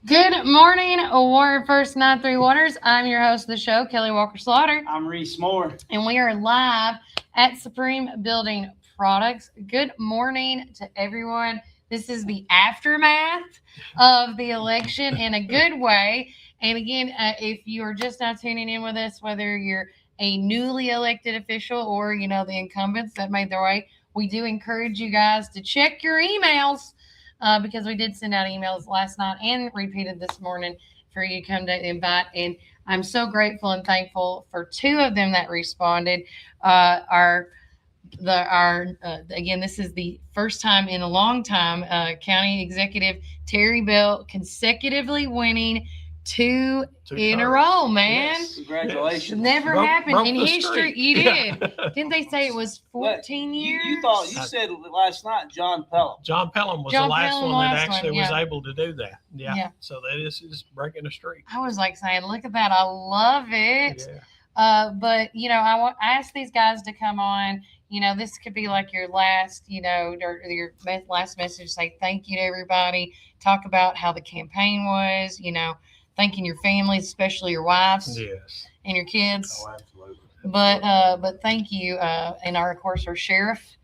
Good morning, Warren First 9-3 Waters. I'm your host of the show, Kelly Walker Slaughter, I'm Reece Moore. and we are live at Supreme Building Products. Good morning to everyone. This is the aftermath of the election in a good way. And again, if you are just now tuning in with us, whether you're a newly elected official or the incumbents that made their way, we do encourage you guys to check your emails because we did send out emails last night and repeated this morning for you to come to invite. And I'm so grateful and thankful for two of them that responded. Again, this is the first time in a long time County Executive Terry Bell consecutively winning two in a row, man. Yes, congratulations. Never happened in history. Streak. You did. Didn't they say it was 14 years? You said last night John Pelham. John Pelham was John the last Pelham one that last actually one, was yeah. able to do that. Yeah. Yeah. So that is breaking a streak. I was like saying, look at that. I love it. Yeah. But I asked these guys to come on. This could be like your last, or your last message. Say thank you to everybody. Talk about how the campaign was. Thanking your families, especially your wives Yes. and your kids. Oh, absolutely. But thank you, and of course our sheriff,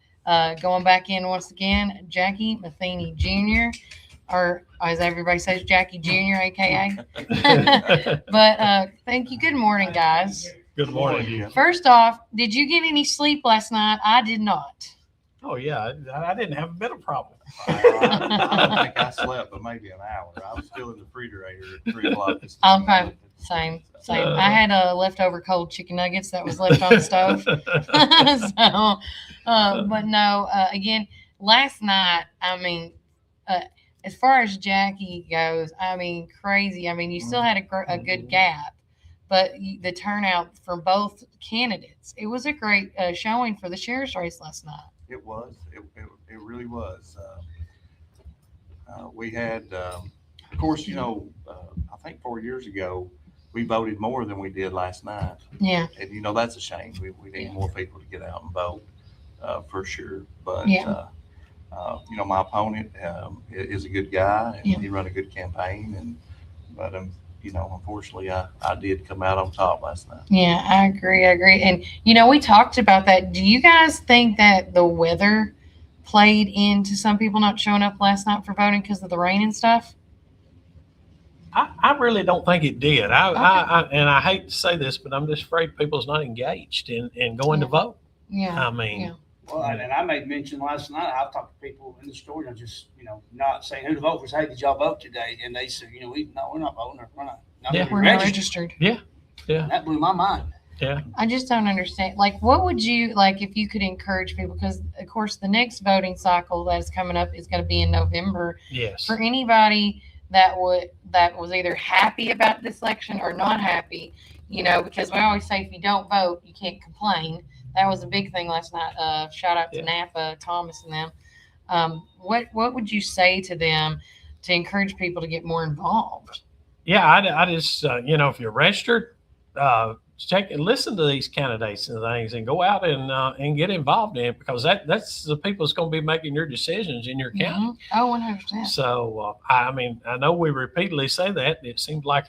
going back in once again, Jackie Matheny Jr. or as everybody says, Jackie Jr. AKA. But thank you. Good morning, guys. Good morning. First off, did you get any sleep last night? I did not. Oh yeah, I didn't have a bit of problem. I don't think I slept, but maybe an hour. I was still in the refrigerator at 3 o'clock this morning. Okay, same. I had leftover cold chicken nuggets that was left on the stove. So, but no, again, last night, as far as Jackie goes, crazy. You still had a good gap, but the turnout for both candidates, it was a great showing for the sheriff's race last night. It was. It really was. We had, of course, I think 4 years ago, we voted more than we did last night. Yeah. And, that's a shame. We need more people to get out and vote, for sure. But, Yeah. My opponent is a good guy, and Yeah. he run a good campaign. But unfortunately, I did come out on top last night. Yeah, I agree. And, we talked about that. Do you guys think that the weather played into some people not showing up last night for voting because of the rain and stuff? I really don't think it did. I hate to say this, but I'm just afraid people's not engaged in going to vote. Yeah. Yeah. Well, and I made mention last night. I've talked to people in the store, just not saying who to vote for. Say, hey, did y'all vote today? And they said, we're not voting. We're not Yeah. We're not registered. Yeah. And that blew my mind. Yeah. I just don't understand. Like, what would you like if you could encourage people? Because, of course, the next voting cycle that's coming up is going to be in November. Yes. For anybody that was either happy about this election or not happy, because we always say if you don't vote, you can't complain. That was a big thing last night. Shout out to Napa, Thomas, and them. What would you say to them to encourage people to get more involved? Yeah, I just if you're registered, check and listen to these candidates and things, and go out and get involved in it, because that's the people that's going to be making your decisions in your county. Mm-hmm. Oh, 100%. So I know we repeatedly say that. It seems like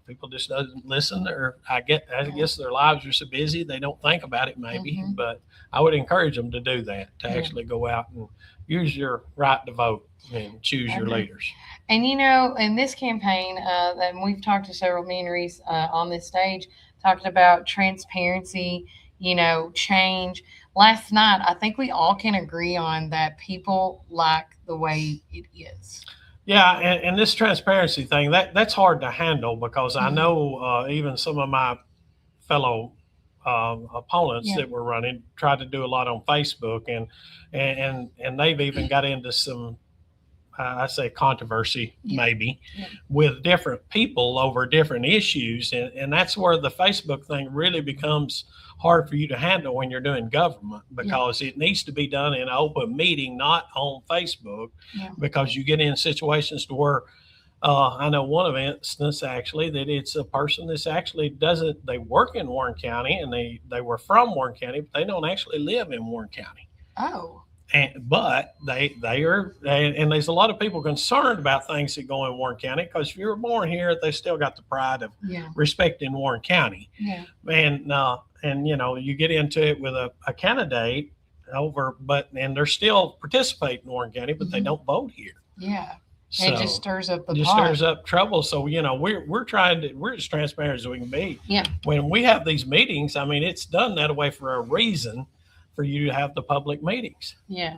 people just doesn't listen, or I guess their lives are so busy they don't think about it maybe. Mm-hmm. But I would encourage them to do that, to actually go out and use your right to vote and choose your leaders. And in this campaign, that we've talked to several, me and Reece on this stage, talking about transparency, change. Last night, I think we all can agree on that people like the way it is. Yeah, and this transparency thing, that's hard to handle, because I know even some of my fellow opponents that were running tried to do a lot on Facebook, and they've even got into some I say controversy maybe with different people over different issues, and that's where the Facebook thing really becomes hard for you to handle when you're doing government, because it needs to be done in an open meeting, not on Facebook, because you get in situations to where I know one of instance actually that it's a person that's actually they work in Warren County, and they were from Warren County, but they don't actually live in Warren County. Oh. But they are, and there's a lot of people concerned about things that go in Warren County, because if you were born here, they still got the pride of Yeah. respecting Warren County. Yeah. And you get into it with a candidate and they're still participating in Warren County, but they don't vote here. Yeah. So It just stirs up the just pot. stirs up trouble. So we're as transparent as we can be. Yeah. When we have these meetings, I mean, it's done that way for a reason, for you to have the public meetings. Yeah.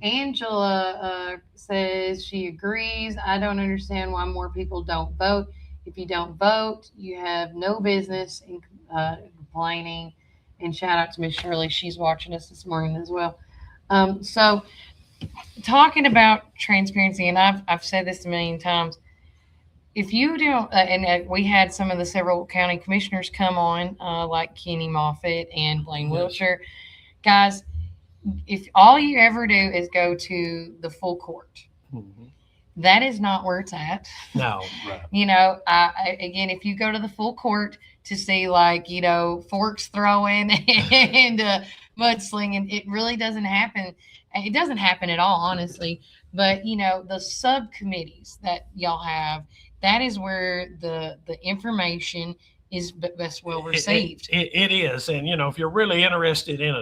Angela says she agrees. I don't understand why more people don't vote. If you don't vote, you have no business in complaining. And shout out to Miss Shirley. She's watching us this morning as well. So talking about transparency, and I've said this a million times. If you don't, we had some of the several county commissioners come on, like Kenny Moffitt and Blaine Wilshire. Guys, if all you ever do is go to the full court, that is not where it's at. No. Right. Again, if you go to the full court to see forks throwing and mudslinging, it really doesn't happen. It doesn't happen at all, honestly. But the subcommittees that y'all have, that is where the information is best well received. It is. And, if you're really interested in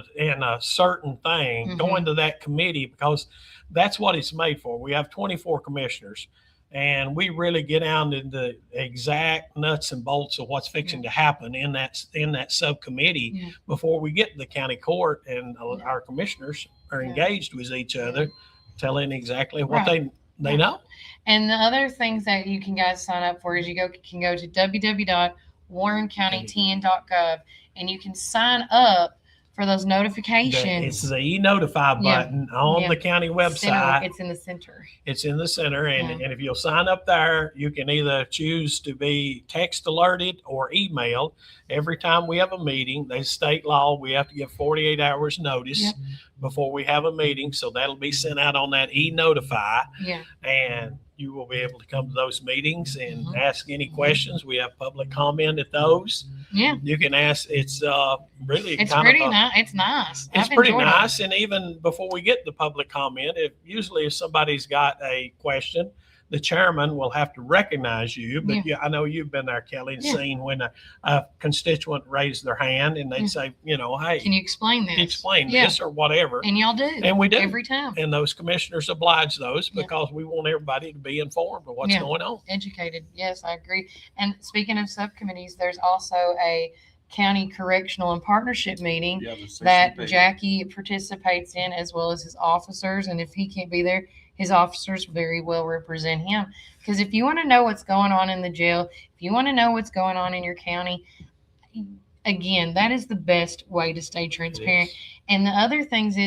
a certain thing, go into that committee, because that's what it's made for. We have 24 commissioners, and we really get down into the exact nuts and bolts of what's fixing to happen in that subcommittee before we get to the county court, and our commissioners are engaged with each other, telling exactly what they know. And the other things that you can guys sign up for is can go to www.warrencounty10.gov, and you can sign up for those notifications. It's the e-notify button on the county website. It's in the center. It's in the center. And if you'll sign up there, you can either choose to be text alerted or emailed. Every time we have a meeting, there's state law, we have to give 48 hours notice before we have a meeting. So that'll be sent out on that e-notify. Yeah. And you will be able to come to those meetings and ask any questions. We have public comment at those. Yeah. You can ask. It's really it's pretty nice. It's nice. It's pretty nice. And even before we get the public comment, if somebody's got a question, the chairman will have to recognize you. But I know you've been there, Kelly, and seen when a constituent raised their hand and they'd say, hey, can you explain this? Explain this or whatever. And y'all do. And we do. Every time. And those commissioners oblige those because we want everybody to be informed of what's going on. Educated. Yes, I agree. And speaking of subcommittees, there's also a county correctional and partnership meeting that Jackie participates in, as well as his officers. And if he can't be there, his officers very well represent him. Because if you want to know what's going on in the jail, if you want to know what's going on in your county, again, that is the best way to stay transparent. And the other things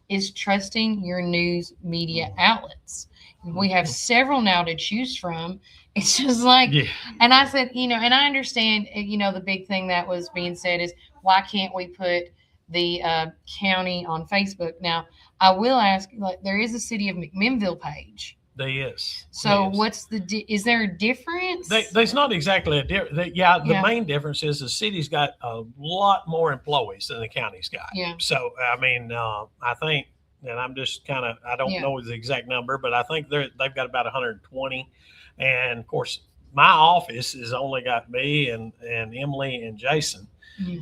is trusting your news media outlets. We have several now to choose from. It's just like, and I said, and I understand, the big thing that was being said is, why can't we put the county on Facebook? Now, I will ask, there is a City of McMinnville page. There is. So is there a difference? There's not exactly a difference. The main difference is the city's got a lot more employees than the county's got. Yeah. So, I mean, I think, and I'm just I don't know the exact number, but I think they've got about 120. And of course, my office has only got me and Emily and Jason.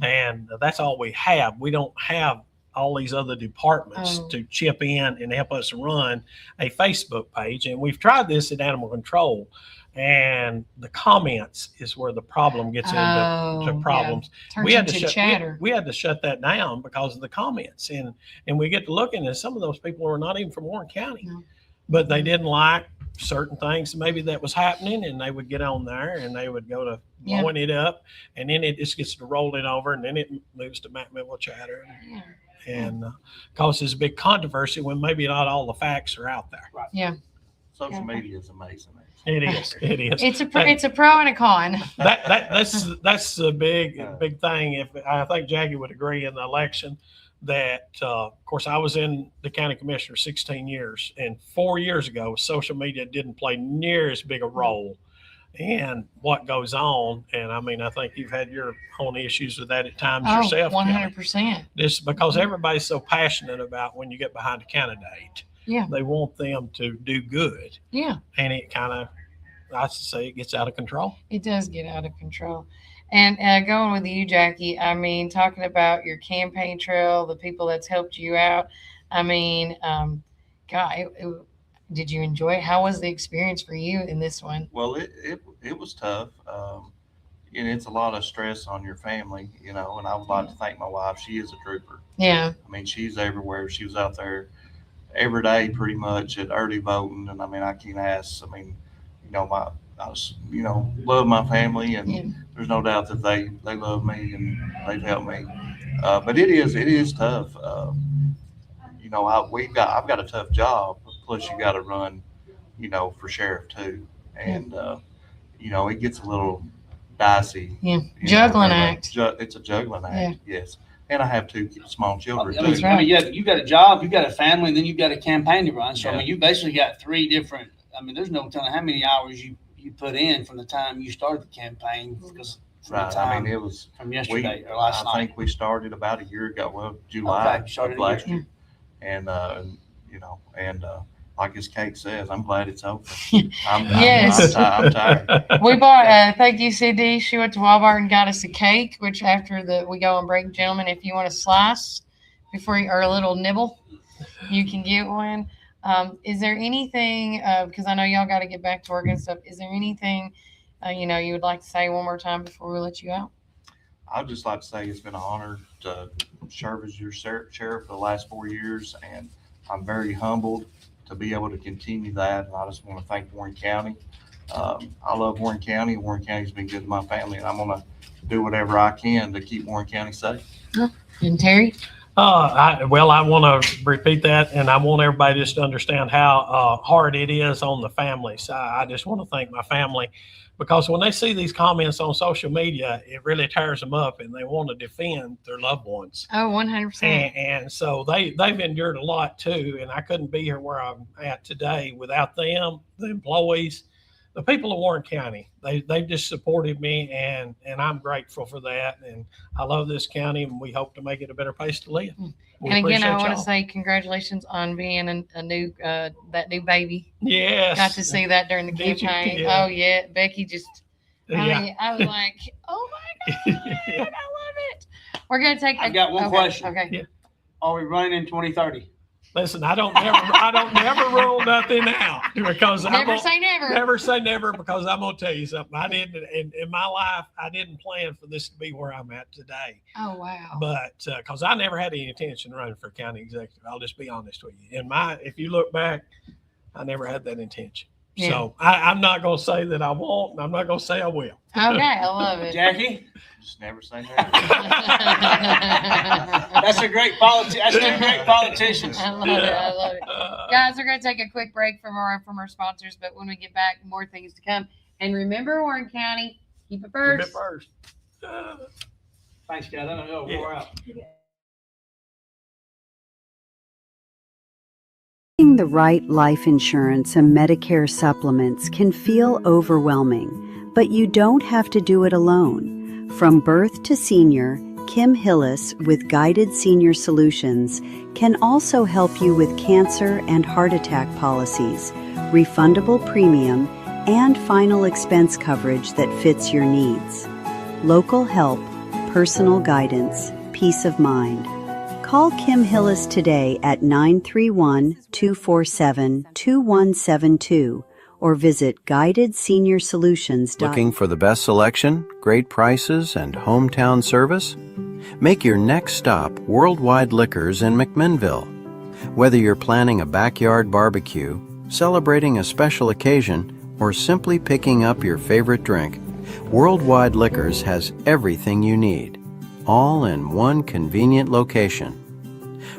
And that's all we have. We don't have all these other departments to chip in and help us run a Facebook page. And we've tried this at Animal Control, and the comments is where the problem gets into problems. We had to we had to shut that down because of the comments. And we get to looking at some of those people who are not even from Warren County, but they didn't like certain things maybe that was happening, and they would get on there and they would go to blowing it up, and then it just gets to rolling over, and then it moves to Macmillan chatter and causes a big controversy when maybe not all the facts are out there. Right. Yeah. Social media is amazing. It is. It is. It's a pro and a con. That's the big thing. I think Jackie would agree in the election that, of course, I was in the county commissioner 16 years, and 4 years ago, social media didn't play near as big a role and what goes on. And I mean, I think you've had your own issues with that at times Oh, yourself. Kelly. 100%. Just because everybody's so passionate about when you get behind a candidate. Yeah. They want them to do good. Yeah. And it kind of, I say, it gets out of control. It does get out of control. And going with you, Jackie, I mean, talking about your campaign trail, the people that's helped you out. I mean, God, did you enjoy it? How was the experience for you in this one? Well, it was tough. And it's a lot of stress on your family, and I would like to thank my wife. She is a trooper. Yeah. I mean, she's everywhere. She was out there every day pretty much at early voting. And I mean, I can't ask, I mean, love my family, and there's no doubt that they love me and they've helped me. But it is tough. I've got a tough job, plus you got to run, for sheriff too. And, it gets a little dicey. Yeah. Juggling act. It's a juggling act. Yes. And I have 2 small children I mean, too. I mean, you got a job, you got a family, and then you've got a campaign to run. So, I mean, you basically got 3 different, I mean, there's no telling how many hours you put in from the time you started the campaign, because from the time, I mean, it was from yesterday or last night. I think we started about a year ago. Well, July of last year. And, like as Kate says, I'm glad it's over. Yes. I'm tired. We bought, thank you, CD. She went to Walmart and got us a cake, which after we go and break, gentlemen, if you want a slice or a little nibble, you can get one. Is there anything, because I know y'all got to get back to work and stuff, is there anything, you would like to say one more time before we let you out? I'd just like to say it's been an honor to serve as your sheriff for the last 4 years, and I'm very humbled to be able to continue that. And I just want to thank Warren County. I love Warren County. Warren County's been good to my family, and I'm going to do whatever I can to keep Warren County safe. And Terry? I want to repeat that, and I want everybody just to understand how hard it is on the families. I just want to thank my family, because when they see these comments on social media, it really tears them up, and they want to defend their loved ones. Oh, 100%. And so they've endured a lot too, and I couldn't be here where I'm at today without them, the employees, the people of Warren County. They just supported me, and I'm grateful for that. And I love this county, and we hope to make it a better place to live. And again, I want to say congratulations on being a new that new baby. Yes. Got to see that during the campaign. Yeah. Oh yeah, Becky just. I was like, oh my God, Yeah. I love it. We're gonna take. I've got one question. Okay. Yeah. Are we running in 2030? Listen, I don't never rule nothing out, because Never say never. Never say never, because I'm gonna tell you something. I didn't in my life. I didn't plan for this to be where I'm at today. Oh wow. But because I never had any intention of running for county executive, I'll just be honest with you. If you look back, I never had that intention. Yeah. So I'm not gonna say that I won't, and I'm not gonna say I will. Okay, I love it. Jackie? Just never say never. That's a great politician. That's 2 great politicians. I love it. I love it. Guys, we're going to take a quick break from our sponsors, but when we get back, more things to come. And remember, Warren County, keep it first. Keep it first. Thanks, guys. I don't know. We're out. Getting the right life insurance and Medicare supplements can feel overwhelming, but you don't have to do it alone. From birth to senior, Kim Hillis with Guided Senior Solutions can also help you with cancer and heart attack policies, refundable premium, and final expense coverage that fits your needs. Local help, personal guidance, peace of mind. Call Kim Hillis today at 931-247-2172 or visit guidedseniorsolutions.com. Looking for the best selection, great prices, and hometown service? Make your next stop Worldwide Liquors in McMinnville. Whether you're planning a backyard barbecue, celebrating a special occasion, or simply picking up your favorite drink, Worldwide Liquors has everything you need, all in one convenient location.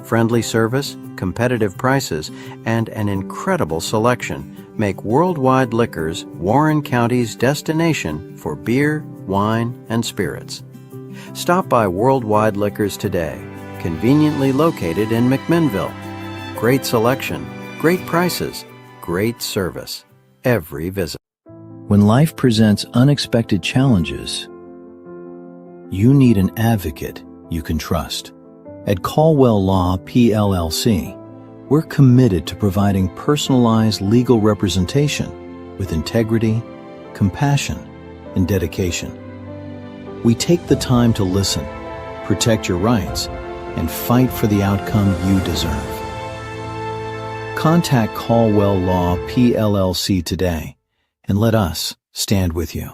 Friendly service, competitive prices, and an incredible selection make Worldwide Liquors Warren County's destination for beer, wine, and spirits. Stop by Worldwide Liquors today, conveniently located in McMinnville. Great selection, great prices, great service, every visit. When life presents unexpected challenges, you need an advocate you can trust. At Caldwell Law PLLC, we're committed to providing personalized legal representation with integrity, compassion, and dedication. We take the time to listen, protect your rights, and fight for the outcome you deserve. Contact Caldwell Law PLLC today and let us stand with you.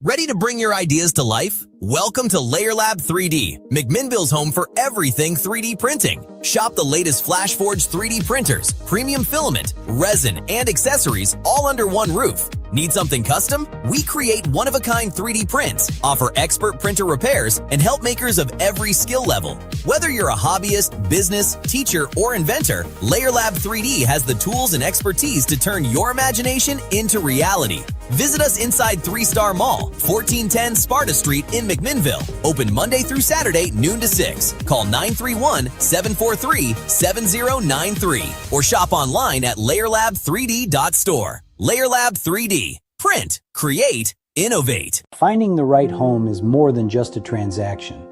Ready to bring your ideas to life? Welcome to Layer Lab 3D, McMinnville's home for everything 3D printing. Shop the latest FlashForge 3D printers, premium filament, resin, and accessories all under one roof. Need something custom? We create one-of-a-kind 3D prints, offer expert printer repairs, and help makers of every skill level. Whether you're a hobbyist, business, teacher, or inventor, Layer Lab 3D has the tools and expertise to turn your imagination into reality. Visit us inside 3-Star Mall, 1410 Sparta Street in McMinnville. Open Monday through Saturday, noon to 6. Call 931-743-7093 or shop online at layerlab3d.store. Layer Lab 3D. Print, create, innovate. Finding the right home is more than just a transaction.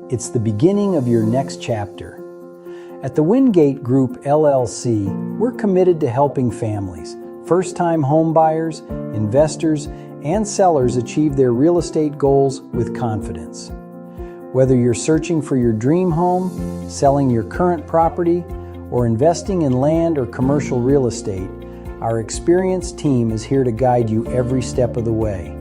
It's the beginning of your next chapter. At the Wingate Group LLC, we're committed to helping families, first-time home buyers, investors, and sellers achieve their real estate goals with confidence. Whether you're searching for your dream home, selling your current property, or investing in land or commercial real estate, our experienced team is here to guide you every step of the way.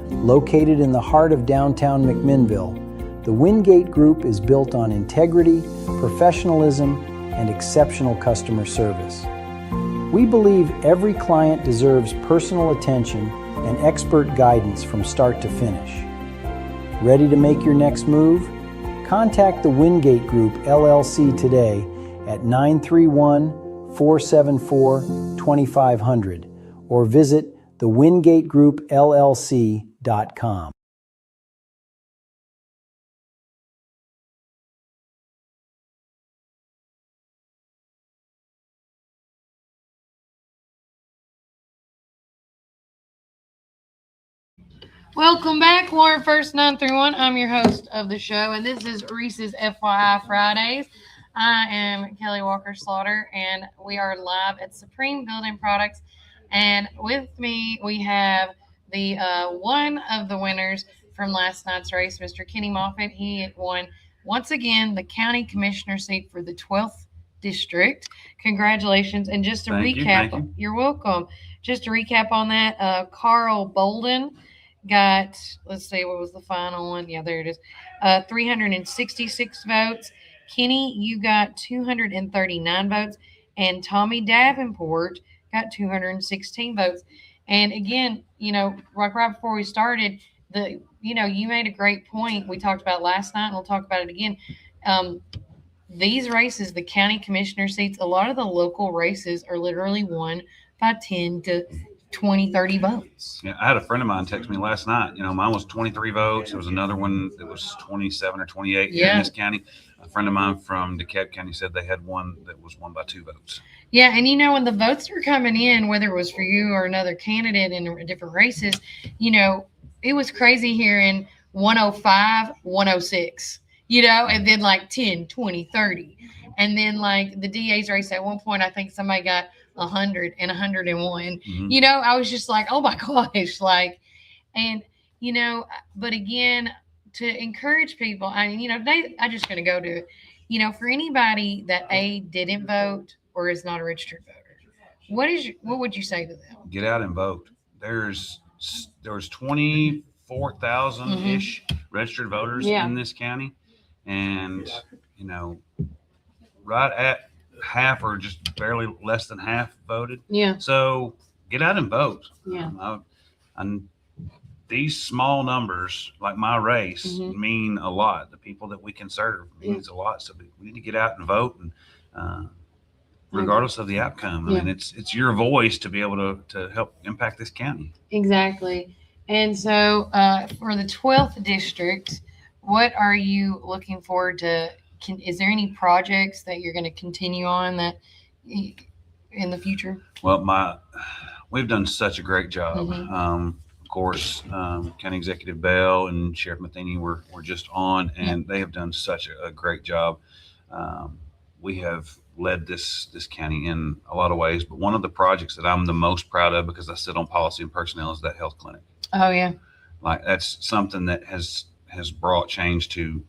Located in the heart of downtown McMinnville, the Wingate Group is built on integrity, professionalism, and exceptional customer service. We believe every client deserves personal attention and expert guidance from start to finish. Ready to make your next move? Contact the Wingate Group LLC today at 931-474-2500 or visit thewingategroupllc.com. Welcome back, Warren First 931. I'm your host of the show, and this is Reese's FYI Fridays. I am Kelly Walker Slaughter, and we are live at Supreme Building Products. And with me, we have the one of the winners from last night's race, Mr. Kenny Moffitt. He won once again the county commissioner seat for the 12th district. Congratulations! And just to recap, you're welcome. Just to recap on that, Carl Bolden got, let's see, what was the final one? Yeah, there it is. 366 votes. Kenny, you got 239 votes. And Tommy Davenport got 216 votes. And again, right before we started, you made a great point. We talked about last night, and we'll talk about it again. These races, the county commissioner seats, a lot of the local races are literally won by 10 to 20, 30 votes. Yeah, I had a friend of mine text me last night. Mine was 23 votes. There was another one that was 27 or 28 here in this county. A friend of mine from DeKalb County said they had one that was won by 2 votes. Yeah, and when the votes were coming in, whether it was for you or another candidate in different races, it was crazy hearing 105, 106, and then like 10, 20, 30. And then like the DA's race at one point, I think somebody got 100 and 101. Mm-hmm. I was just like, oh my gosh, but again, to encourage people, I'm just going to go to it. For anybody that didn't vote or is not a registered voter, what would you say to them? Get out and vote. There's 24,000 ish registered voters in this county, and right at half or just barely less than half voted. Yeah. So get out and vote. Yeah. And these small numbers, like my race, mean a lot. The people that we can serve means a lot. So we need to get out and vote, and regardless of the outcome. I mean, it's your voice to be able to help impact this county. Exactly. And so for the 12th district, what are you looking forward to? Is there any projects that you're going to continue on that in the future? Well, we've done such a great job. Of course, County Executive Bell and Sheriff Matheny were just on, and they have done such a great job. We have led this county in a lot of ways, but one of the projects that I'm the most proud of, because I sit on policy and personnel, is that health clinic. Oh yeah. Like, that's something that has brought change to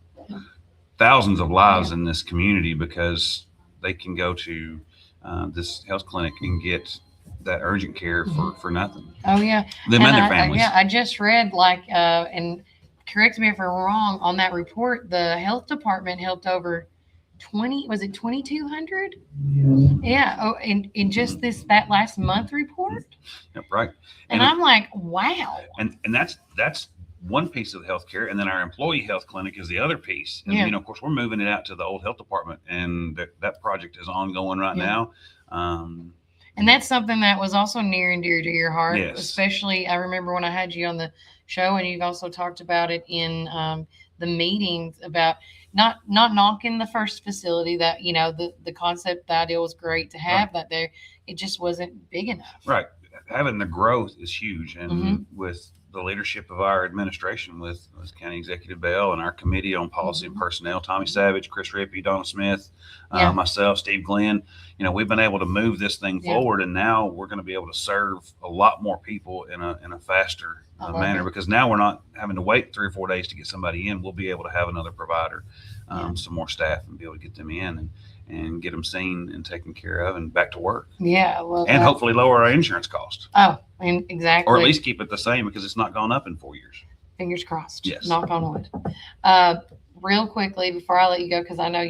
thousands of lives in this community, because they can go to this health clinic and get that urgent care for nothing. Oh yeah. Them and their families. I just read, like, and correct me if I'm wrong, on that report, the health department helped over 2,200? Yeah. Oh, in just that last month report. Yep, right. And I'm like, wow. And that's one piece of the healthcare, and then our employee health clinic is the other piece. And you know, of course, we're moving it out to the old health department, and that project is ongoing right now. And that's something that was also near and dear to your heart. Yes. Especially, I remember when I had you on the show, and you've also talked about it in the meetings about not knocking the first facility. That, you know, the concept, the idea was great to have that there. It just wasn't big enough. Right. Having the growth is huge, and with the leadership of our administration, with County Executive Bell and our committee on policy and personnel, Tommy Savage, Chris Rippey, Donna Smith, myself, Steve Glenn, you know, we've been able to move this thing forward, and now we're going to be able to serve a lot more people in a faster manner, because now we're not having to wait 3 or 4 days to get somebody in. We'll be able to have another provider, some more staff, and be able to get them in and get them seen and taken care of and back to work. Yeah. Well, and hopefully lower our insurance cost. Oh, exactly. Or at least keep it the same, because it's not gone up in 4 years. Fingers crossed. Yes. Knock on wood. Real quickly before I let you go, because I know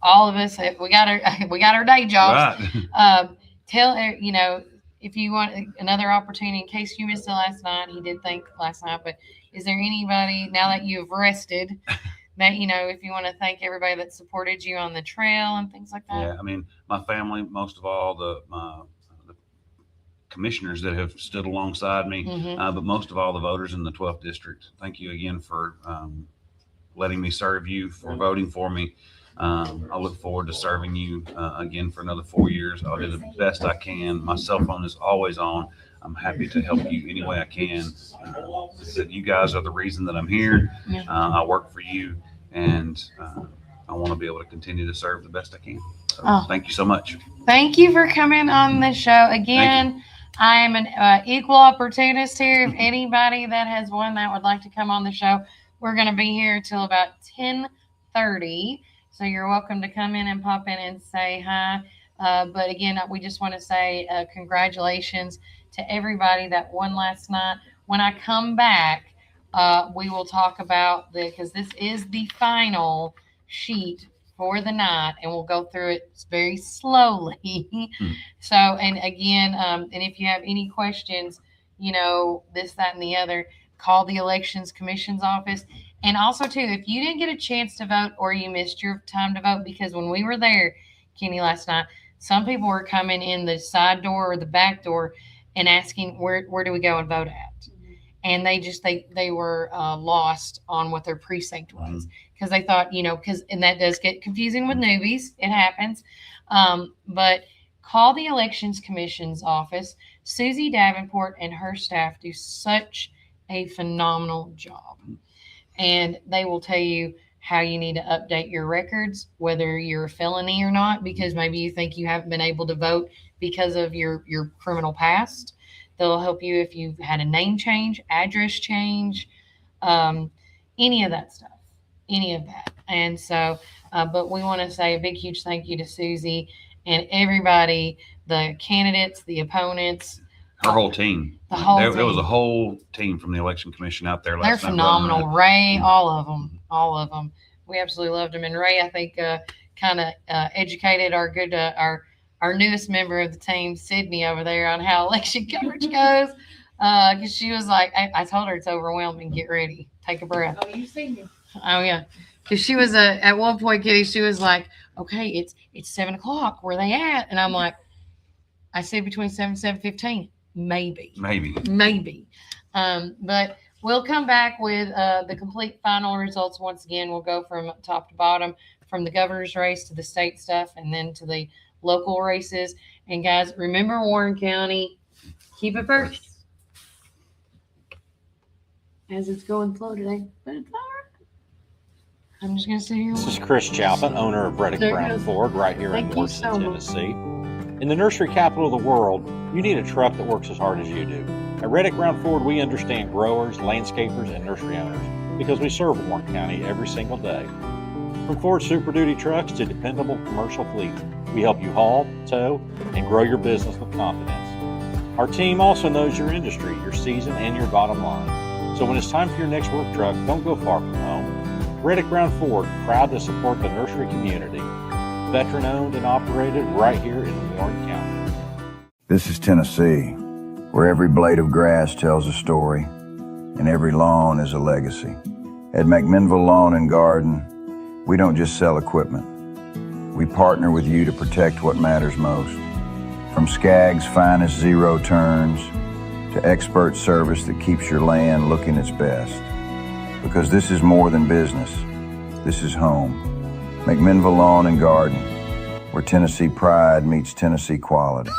all of us, we got our day jobs. Right. Tell, you know, if you want another opportunity, in case you missed it last night, he did think last night, but is there anybody, now that you've rested, that, you know, if you want to thank everybody that supported you on the trail and things like that? Yeah, I mean, my family, most of all, the commissioners that have stood alongside me, but most of all, the voters in the 12th district. Thank you again for letting me serve you, for voting for me. I look forward to serving you again for another 4 years. I'll do the best I can. My cell phone is always on. I'm happy to help you any way I can. You guys are the reason that I'm here. I work for you, and I want to be able to continue to serve the best I can. So thank you so much. Thank you for coming on the show again. I am an equal opportunist here. If anybody that has one that would like to come on the show, we're going to be here till about 10:30. So you're welcome to come in and pop in and say hi. But again, we just want to say congratulations to everybody that won last night. When I come back, we will talk about because this is the final sheet for the night, and we'll go through it very slowly. So, and again, and if you have any questions, you know, this, that, and the other, call the Elections Commission's office. And also, too, if you didn't get a chance to vote or you missed your time to vote, because when we were there, Kenny, last night, some people were coming in the side door or the back door and asking, where do we go and vote at? And they were lost on what their precinct was, because they thought, you know, and that does get confusing with newbies. It happens. But call the Elections Commission's office. Susie Davenport and her staff do such a phenomenal job. And they will tell you how you need to update your records, whether you're a felony or not, because maybe you think you haven't been able to vote because of your criminal past. They'll help you if you've had a name change, address change, any of that stuff, any of that. And so, but we want to say a big, huge thank you to Susie and everybody, the candidates, the opponents. Her whole team. There was a whole team from the Election Commission out there last night. They're phenomenal. Ray, all of them. We absolutely loved them. And Ray, I think, kind of educated our newest member of the team, Sydney, over there on how election coverage goes. Because she was like, I told her it's overwhelming. Get ready. Take a breath. Oh, you seen me. Oh, yeah. Because she was, at one point, Kitty, she was like, okay, it's 7 o'clock. Where they at? And I'm like, I said between 7 and 7:15. Maybe. But we'll come back with the complete final results. Once again, we'll go from top to bottom, from the governor's race to the state stuff, and then to the local races. And guys, remember Warren County, keep it first. as it's going slow today, but it's all right. I'm just gonna sit here. This is Chris Chalpin, owner of Reddick There it Brown goes. Ford, right here Thank in you Morrison, so much. Tennessee. In the nursery capital of the world, you need a truck that works as hard as you do. At Reddick Brown Ford, we understand growers, landscapers, and nursery owners because we serve Warren County every single day. From Ford Super Duty trucks to dependable commercial fleets, we help you haul, tow, and grow your business with confidence. Our team also knows your industry, your season, and your bottom line. So when it's time for your next work truck, don't go far from home. Reddick Brown Ford, proud to support the nursery community. Veteran owned and operated right here in Warren County. This is Tennessee, where every blade of grass tells a story and every lawn is a legacy. At McMinnville Lawn and Garden, we don't just sell equipment. We partner with you to protect what matters most. From Skag's finest zero turns to expert service that keeps your land looking its best. Because this is more than business. This is home. McMinnville Lawn and Garden, where Tennessee pride meets Tennessee quality.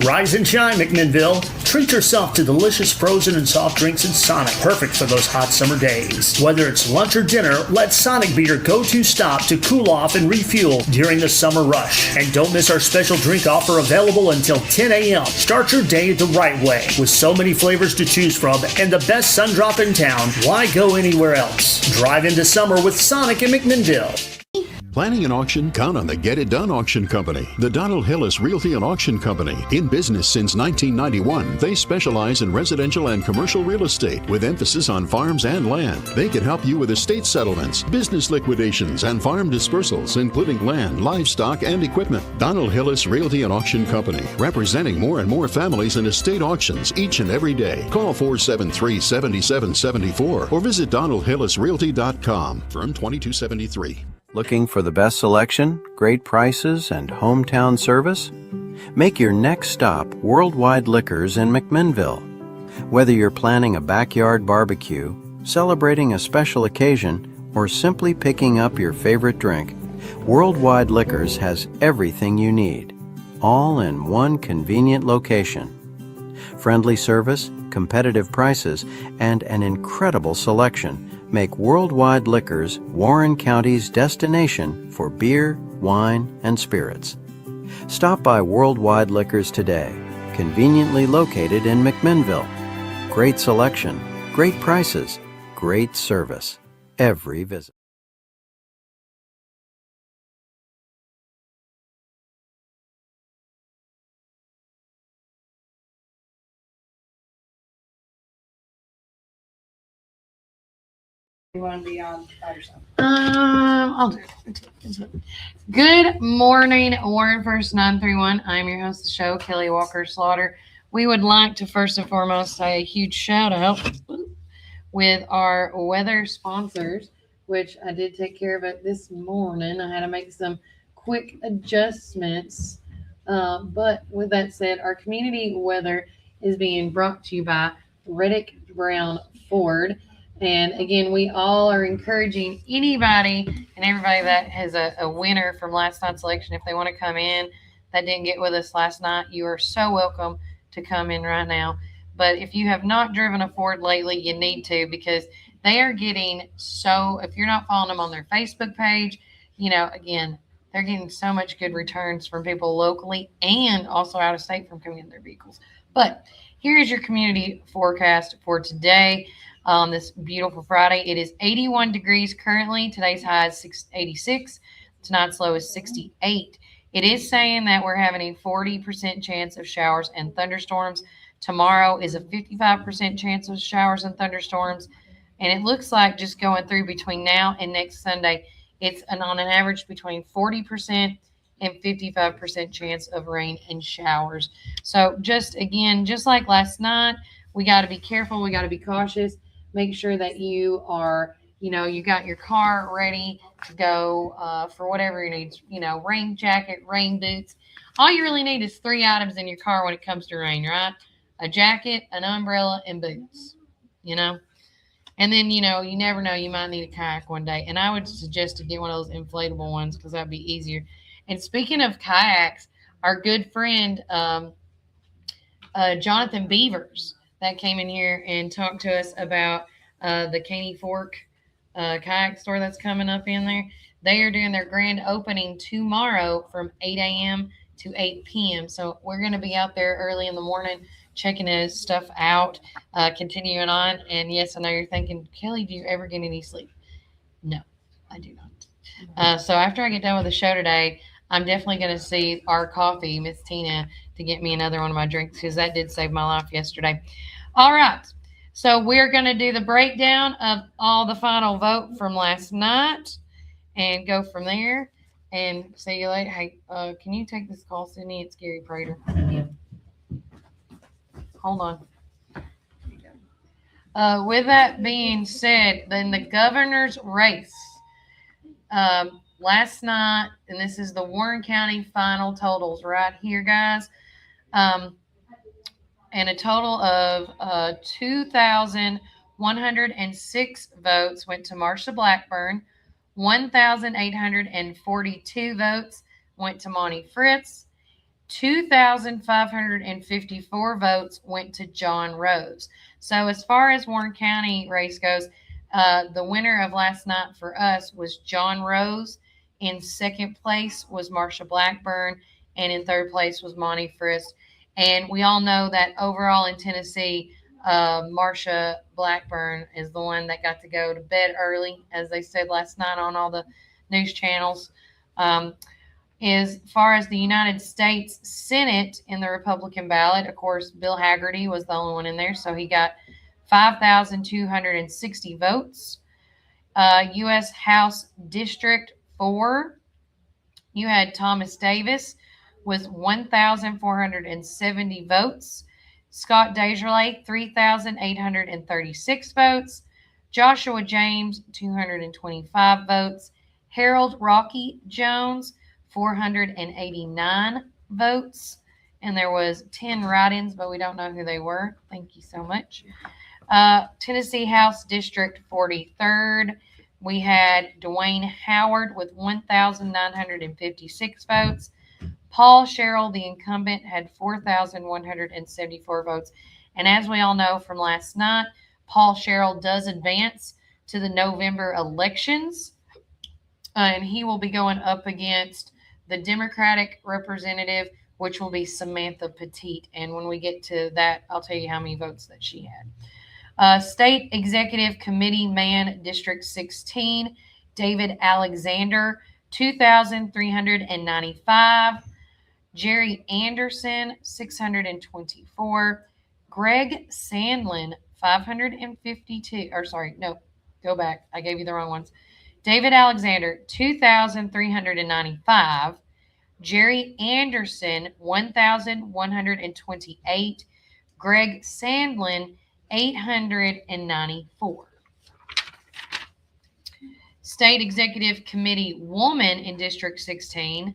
Rise and shine, McMinnville. Treat yourself to delicious frozen and soft drinks in Sonic, perfect for those hot summer days. Whether it's lunch or dinner, let Sonic be your go-to stop to cool off and refuel during the summer rush. And don't miss our special drink offer available until 10 a.m. Start your day the right way. With so many flavors to choose from and the best sun drop in town, why go anywhere else? Drive into summer with Sonic in McMinnville. Planning an auction? Count on the Get It Done Auction Company. The Donald Hillis Realty and Auction Company. In business since 1991, they specialize in residential and commercial real estate with emphasis on farms and land. They can help you with estate settlements, business liquidations, and farm dispersals, including land, livestock, and equipment. Donald Hillis Realty and Auction Company, representing more and more families in estate auctions each and every day. Call 473-7774 or visit DonaldHillisRealty.com. Firm 2273. Looking for the best selection, great prices, and hometown service? Make your next stop Worldwide Liquors in McMinnville. Whether you're planning a backyard barbecue, celebrating a special occasion, or simply picking up your favorite drink, Worldwide Liquors has everything you need, all in one convenient location. Friendly service, competitive prices, and an incredible selection make Worldwide Liquors Warren County's destination for beer, wine, and spirits. Stop by Worldwide Liquors today, conveniently located in McMinnville. Great selection, great prices, great service. Every visit. You want to be on by yourself? I'll do it. Good morning, Warren First 931. I'm your host of the show, Kelly Walker Slaughter. We would like to first and foremost say a huge shout out with our weather sponsors, which I did take care of it this morning. I had to make some quick adjustments. But with that said, our community weather is being brought to you by Reddick Brown Ford. And again, we all are encouraging anybody and everybody that has a winner from last night's election, if they want to come in that didn't get with us last night, you are so welcome to come in right now. But if you have not driven a Ford lately, you need to, because they are getting if you're not following them on their Facebook page, again, they're getting so much good returns from people locally and also out of state from coming in their vehicles. But here is your community forecast for today. This beautiful Friday. It is 81 degrees currently. Today's high is 86. Tonight's low is 68. It is saying that we're having a 40% chance of showers and thunderstorms. Tomorrow is a 55% chance of showers and thunderstorms. And it looks like just going through between now and next Sunday, it's on an average between 40% and 55% chance of rain and showers. So just like last night, we got to be careful. We got to be cautious. Make sure that you are, you got your car ready to go for whatever you need, rain jacket, rain boots. All you really need is 3 items in your car when it comes to rain, right? A jacket, an umbrella, and boots, And then, you never know, you might need a kayak one day. And I would suggest to get one of those inflatable ones because that'd be easier. And speaking of kayaks, our good friend, Jonathan Beavers, that came in here and talked to us about the Caney Fork kayak store that's coming up in there. They are doing their grand opening tomorrow from 8 a.m. to 8 p.m. So we're going to be out there early in the morning checking his stuff out, continuing on. And yes, I know you're thinking, Kelly, do you ever get any sleep? No, I do not. So after I get done with the show today, I'm definitely going to see our coffee, Miss Tina, to get me another one of my drinks because that did save my life yesterday. All right. So we're going to do the breakdown of all the final vote from last night and go from there and see you later. Hey, can you take this call, Sydney? It's Gary Prater. Hold on. With that being said, then the governor's race last night, and this is the Warren County final totals right here, guys. And a total of 2,106 votes went to Marsha Blackburn. 1,842 votes went to Monty Fritz. 2,554 votes went to John Rose. So as far as Warren County race goes, the winner of last night for us was John Rose. In second place was Marsha Blackburn. And in third place was Monty Fritz. And we all know that overall in Tennessee, Marsha Blackburn is the one that got to go to bed early, as they said last night on all the news channels. As far as the United States Senate in the Republican ballot, of course, Bill Haggerty was the only one in there, so he got 5,260 votes. U.S. House District 4, you had Thomas Davis with 1,470 votes. Scott Desjardins, 3,836 votes. Joshua James, 225 votes. Harold Rocky Jones, 489 votes. And there was 10 write-ins, but we don't know who they were. Thank you so much. Tennessee House District 43rd, we had Dwayne Howard with 1,956 votes. Paul Sherrill, the incumbent, had 4,174 votes. And as we all know from last night, Paul Sherrill does advance to the November elections. And he will be going up against the Democratic representative, which will be Samantha Petite. And when we get to that, I'll tell you how many votes that she had. State Executive Committee Man, District 16, David Alexander, 2,395. Jerry Anderson, 624. Greg Sandlin, 552. Or sorry, no, go back. I gave you the wrong ones. David Alexander, 2,395. Jerry Anderson, 1,128. Greg Sandlin, 894. State Executive Committee Woman in District 16,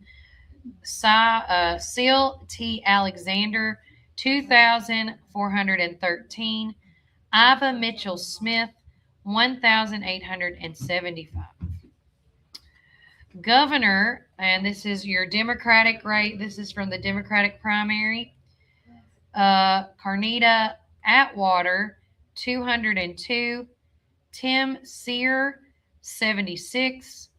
Seal T. Alexander, 2,413. Iva Mitchell Smith, 1,875. Governor, and this is your Democratic rate. This is from the Democratic primary. Carnita Atwater, 202. Tim Sear, 76.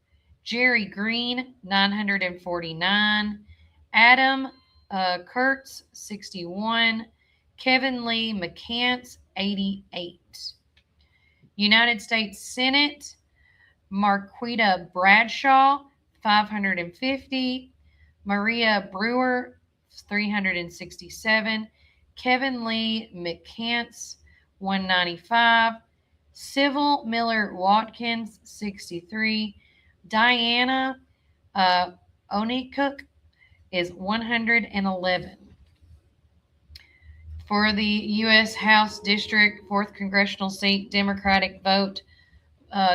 Jerry Green, 949. Adam Kurtz, 61. Kevin Lee McCants, 88. United States Senate, Marquita Bradshaw, 550. Maria Brewer, 367. Kevin Lee McCants, 195. Civil Miller Watkins, 63. Diana Onikook is 111. For the U.S. House District, 4th Congressional seat, Democratic vote,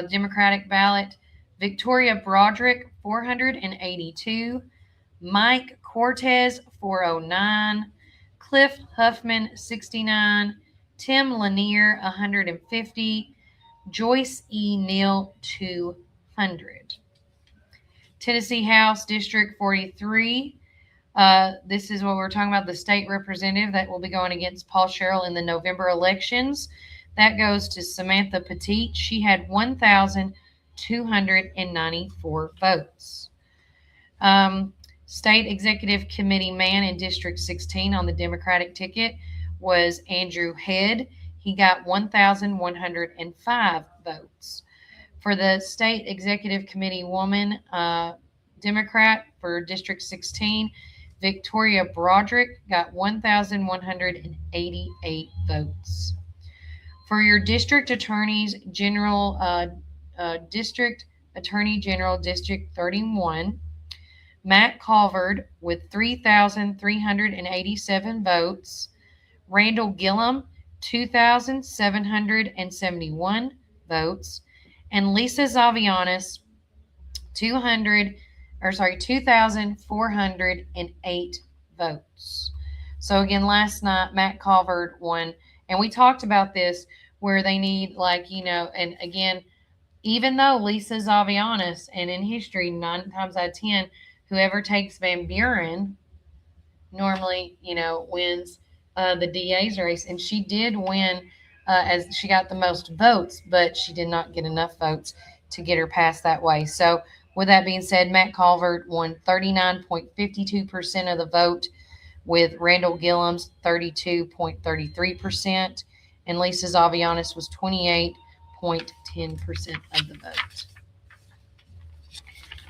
Democratic ballot, Victoria Broderick, 482. Mike Cortez, 409. Cliff Huffman, 69. Tim Lanier, 150. Joyce E. Neal, 200. Tennessee House District 43, This is what we're talking about, the state representative that will be going against Paul Sherrill in the November elections. That goes to Samantha Petit. She had 1,294 votes. State Executive Committee man in District 16 on the Democratic ticket was Andrew Head. He got 1,105 votes. For the State Executive Committee woman, Democrat for District 16, Victoria Broderick got 1,188 votes. For your District Attorneys General, District Attorney General District 31, Matt Calvert with 3,387 votes, Randall Gillum, 2,771 votes, and Lisa Zavianis, 2,408 votes. So again, last night, Matt Calvert won, and we talked about this where they need, and again, even though Lisa Zavianis, and in history, 9 times out of 10, whoever takes Van Buren normally, wins the DA's race. And she did win as she got the most votes, but she did not get enough votes to get her passed that way. So with that being said, Matt Calvert won 39.52% of the vote, with Randall Gillum's 32.33%, and Lisa Zavianis was 28.10% of the vote.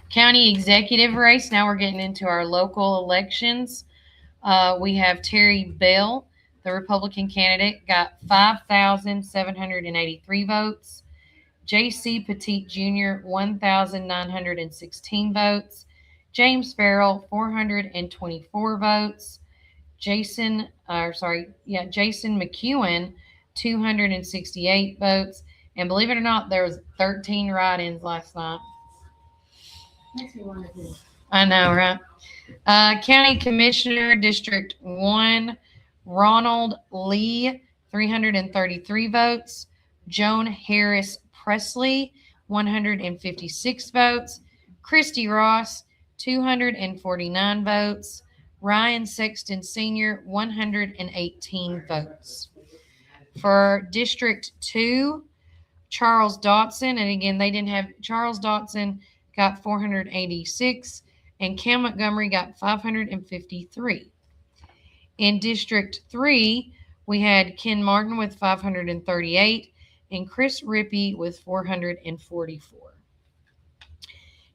County executive race. Now we're getting into our local elections. We have Terry Bell, the Republican candidate, got 5,783 votes. J.C. Petit Jr., 1,916 votes. James Farrell, 424 votes. Jason McEwen, 268 votes. And believe it or not, there was 13 write-ins last night. Makes me want to do. I know, right? County Commissioner, District 1, Ronald Lee, 333 votes. Joan Harris Presley, 156 votes. Christy Ross, 249 votes. Ryan Sexton Sr., 118 votes. For District 2, Charles Dotson, and again, they didn't have Charles Dotson, got 486, and Cam Montgomery got 553. In District 3, we had Ken Martin with 538 and Chris Rippey with 444.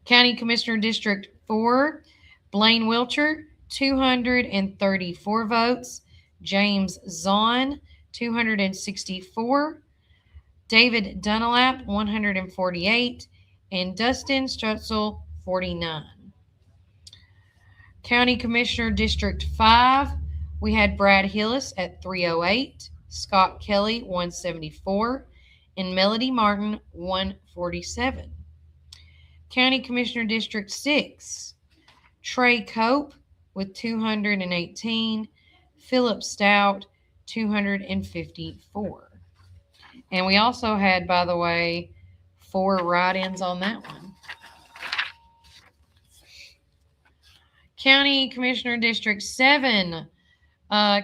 County Commissioner District 4, Blaine Wilcher, 234 votes. James Zahn, 264. David Dunlap, 148. And Dustin Strutzel, 49. County Commissioner District 5, we had Brad Hillis at 308, Scott Kelly, 174, and Melody Martin, 147. County Commissioner District 6, Trey Cope with 218, Philip Stout, 254. And we also had, by the way, 4 write-ins on that one. County Commissioner District 7,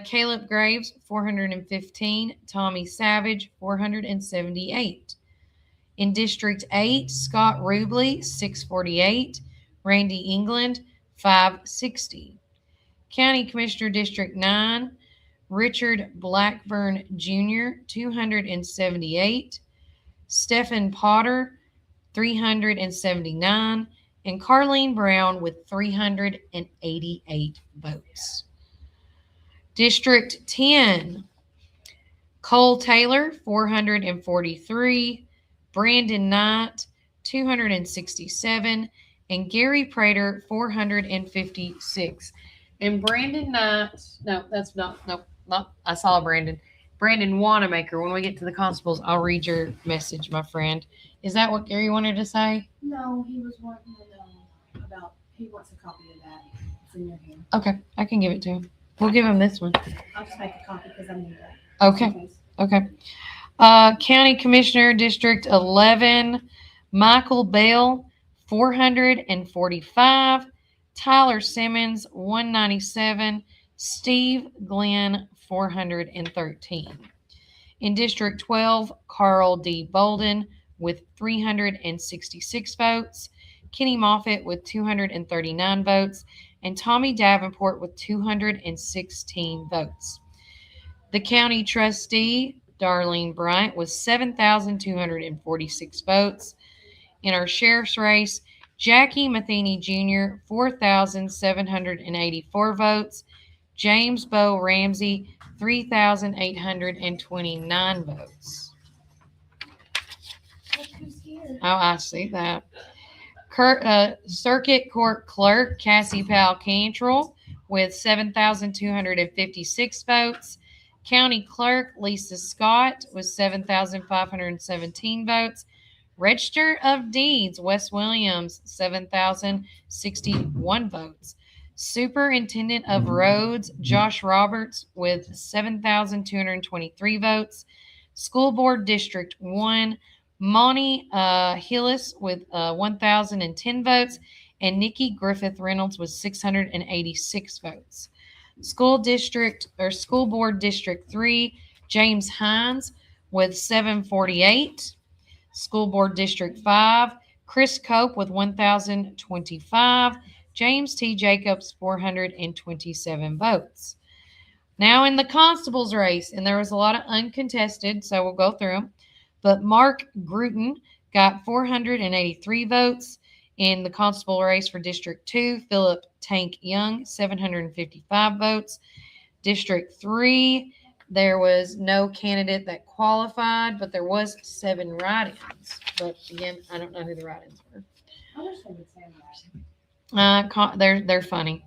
Caleb Graves, 415. Tommy Savage, 478. In District 8, Scott Rubley, 648. Randy England, 560. County Commissioner District 9, Richard Blackburn Jr., 278. Stephen Potter, 379, and Carlene Brown with 388 votes. District 10, Cole Taylor, 443, Brandon Knight, 267, and Gary Prater, 456. And Brandon Knight, I saw Brandon Wanamaker. When we get to the constables, I'll read your message, my friend. Is that what Gary wanted to say? No, he was wanting to know about, he wants a copy of that. It's in your hand. Okay, I can give it to him. We'll give him this one. I'll just make a copy because I need that. Okay. County Commissioner District 11, Michael Bell, 445. Tyler Simmons, 197. Steve Glenn, 413. In District 12, Carl D. Bolden with 366 votes, Kenny Moffitt with 239 votes, and Tommy Davenport with 216 votes. The county trustee, Darlene Bryant, with 7,246 votes. In our sheriff's race, Jackie Matheny Jr., 4,784 votes. James Bo Ramsey, 3,829 votes. Oh, I see that. Circuit Court Clerk Cassie Powell Cantrell with 7,256 votes. County Clerk Lisa Scott with 7,517 votes. Register of Deeds Wes Williams, 7,061 votes. Superintendent of Roads Josh Roberts with 7,223 votes. School Board District 1 Monty Hillis with 1,010 votes, and Nikki Griffith Reynolds with 686 votes. School Board District 3 James Hines with 748. School Board District 5 Chris Cope with 1,025. James T. Jacobs, 427 votes. Now in the constable's race, and there was a lot of uncontested, so we'll go through them. But Mark Gruton got 483 votes. In the constable race for District 2, Philip Tank Young, 755 votes. District 3, there was no candidate that qualified, but there was 7 write-ins. But again, I don't know who the write-ins were. They're funny.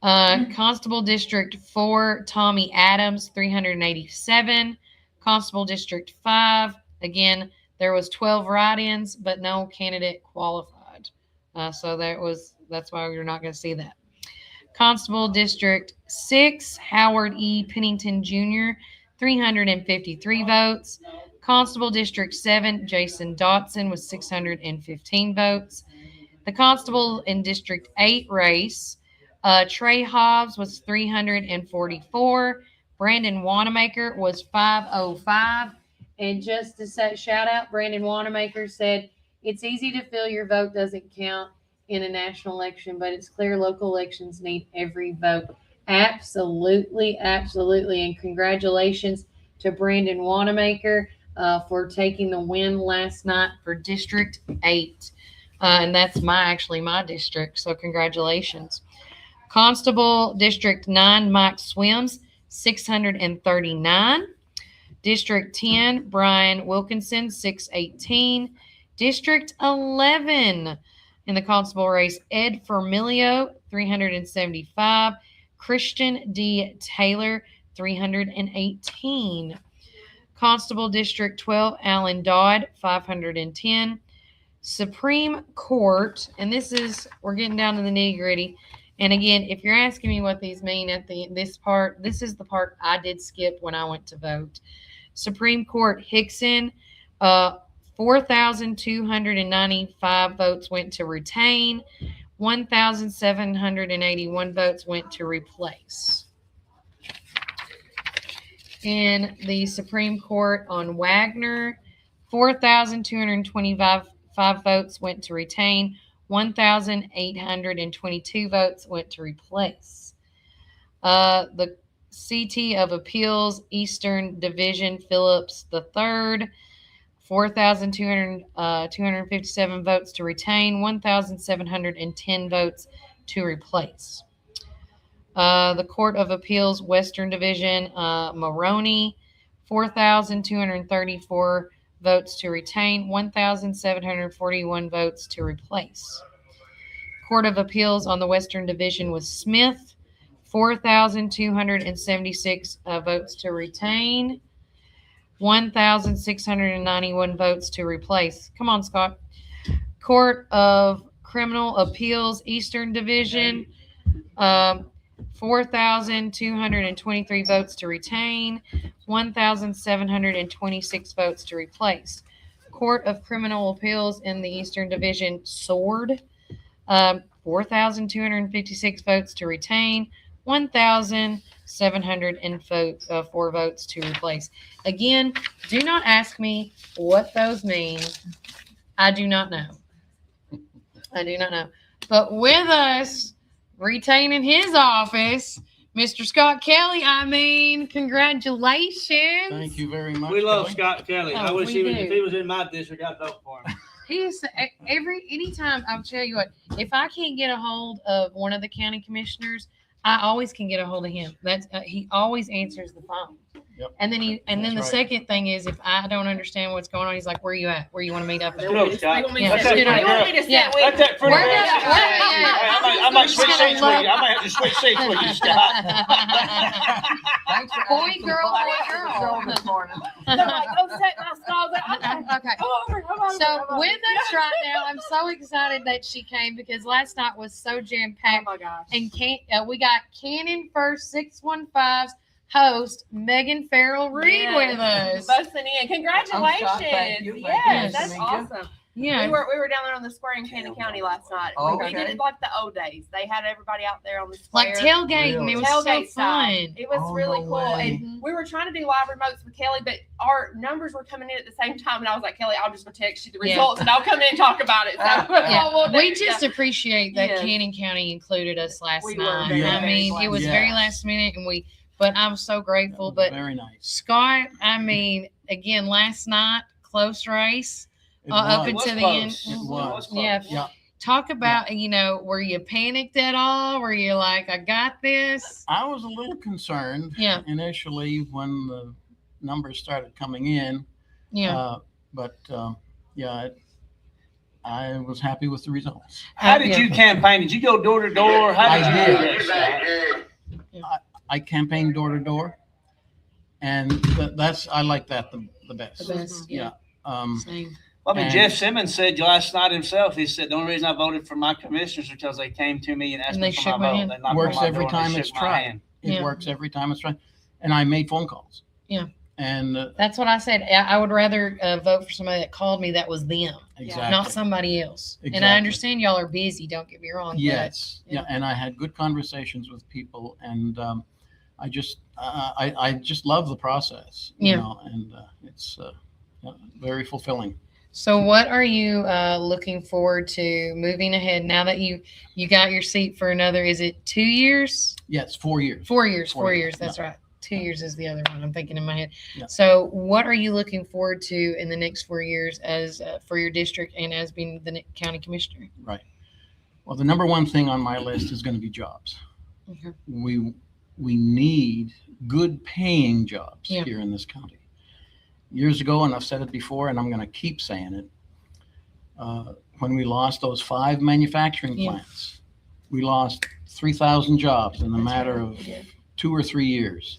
Constable District 4, Tommy Adams, 387. Constable District 5, again, there was 12 write-ins, but no candidate qualified. So that's why you're not going to see that. Constable District 6, Howard E. Pennington Jr., 353 votes. Constable District 7, Jason Dotson with 615 votes. The constable in District 8 race, Trey Hobbs was 344. Brandon Wanamaker was 505. And just to say, shout out, Brandon Wanamaker said, it's easy to feel your vote doesn't count in a national election, but it's clear local elections need every vote. Absolutely, absolutely. And congratulations to Brandon Wanamaker for taking the win last night for District 8. And that's my district, so congratulations. Constable District 9, Mike Swims, 639. District 10, Brian Wilkinson, 618. District 11, in the constable race, Ed Fermilio, 375. Christian D. Taylor, 318. Constable District 12, Alan Dodd, 510. Supreme Court, and we're getting down to the nitty gritty. And again, if you're asking me what these mean this is the part I did skip when I went to vote. Supreme Court Hickson, 4,295 votes went to retain. 1,781 votes went to replace. In the Supreme Court on Wagner, 4,225 votes went to retain. 1,822 votes went to replace. The CT of Appeals, Eastern Division, Phillips III, 4,257 votes to retain, 1,710 votes to replace. The Court of Appeals, Western Division, Maroney, 4,234 votes to retain, 1,741 votes to replace. Court of Appeals on the Western Division was Smith, 4,276 votes to retain, 1,691 votes to replace. Come on, Scott. Court of Criminal Appeals, Eastern Division, 4,223 votes to retain, 1,726 votes to replace. Court of Criminal Appeals in the Eastern Division, Sword, 4,256 votes to retain, 1,704 votes to replace. Again, do not ask me what those mean. I do not know. I do not know. But with us retaining his office, Mr. Scott Kelly, congratulations. Thank you very much. We love Kelly. Scott Kelly. I wish if he was in my district, I'd vote for him. He is anytime. I'll tell you what, if I can't get a hold of one of the county commissioners, I always can get a hold of him. That's he always answers the phone. Yep. And then the right. second thing is, if I don't understand what's going on, he's like, "Where you at? Where you want to meet up at?" Scott. Yeah. That's that pretty girl. That's that pretty girl. I might switch seats with you. I might have to switch seats with you, Scott. Boy, girl, this morning. Okay. So with us right now, I'm so excited that she came because last night was so jam packed. Oh my gosh. And we got Cannon First 615's host Megan Farrell Reed with us. Busting in. Congratulations. Thank you. Yes, that's awesome. Yeah. We were down there on the square in Cannon County last night. Oh, We okay. did it like the old days. They had everybody out there on the square. Like tailgating. It was so Tailgate fun. style. It was really cool. And we were trying to do live remotes with Kelly, but our numbers were coming in at the same time. And I was like, Kelly, I'll just go text you the results and I'll come in and talk about it. So that's all we'll do. We just appreciate that Yes. Cannon County included us last We were night. very, I mean, very it was glad. very last minute but I'm so grateful. But Very nice. Scott, again, last night, close race. Up until the end. It was. Yeah. Talk about, were you panicked at all? Were you like, I got this? I was a little concerned initially when the numbers started coming in. Yeah. I was happy with the results. How did you campaign? Did you go door to door? How did you do this? I campaigned door to door, and I like that the best. The best, yeah. Same. Jeff Simmons said last night himself. He said the only reason I voted for my commissioners is because they came to me and asked me for my vote. It works every time it's tried. It works every time it's tried, and I made phone calls. Yeah. And that's what I said. I would rather vote for somebody that called me that was them, exactly. not somebody else. Exactly. And I understand y'all are busy. Don't get me wrong. Yes. But, and I had good conversations with people, and I just love the process. You know, and it's very fulfilling. So what are you looking forward to moving ahead now that you got your seat for another, is it 2 years? Yes, 4 years. 4 years. 4 years. That's right. 2 years is the other one I'm thinking in my head. Yeah. So what are you looking forward to in the next 4 years as for your district and as being the county commissioner? Right. Well, the number one thing on my list is going to be jobs. Okay. We need good paying jobs here in this county. Years ago, and I've said it before, and I'm going to keep saying it, when we lost those 5 manufacturing plants, we lost 3,000 jobs in a matter of 2 or 3 years.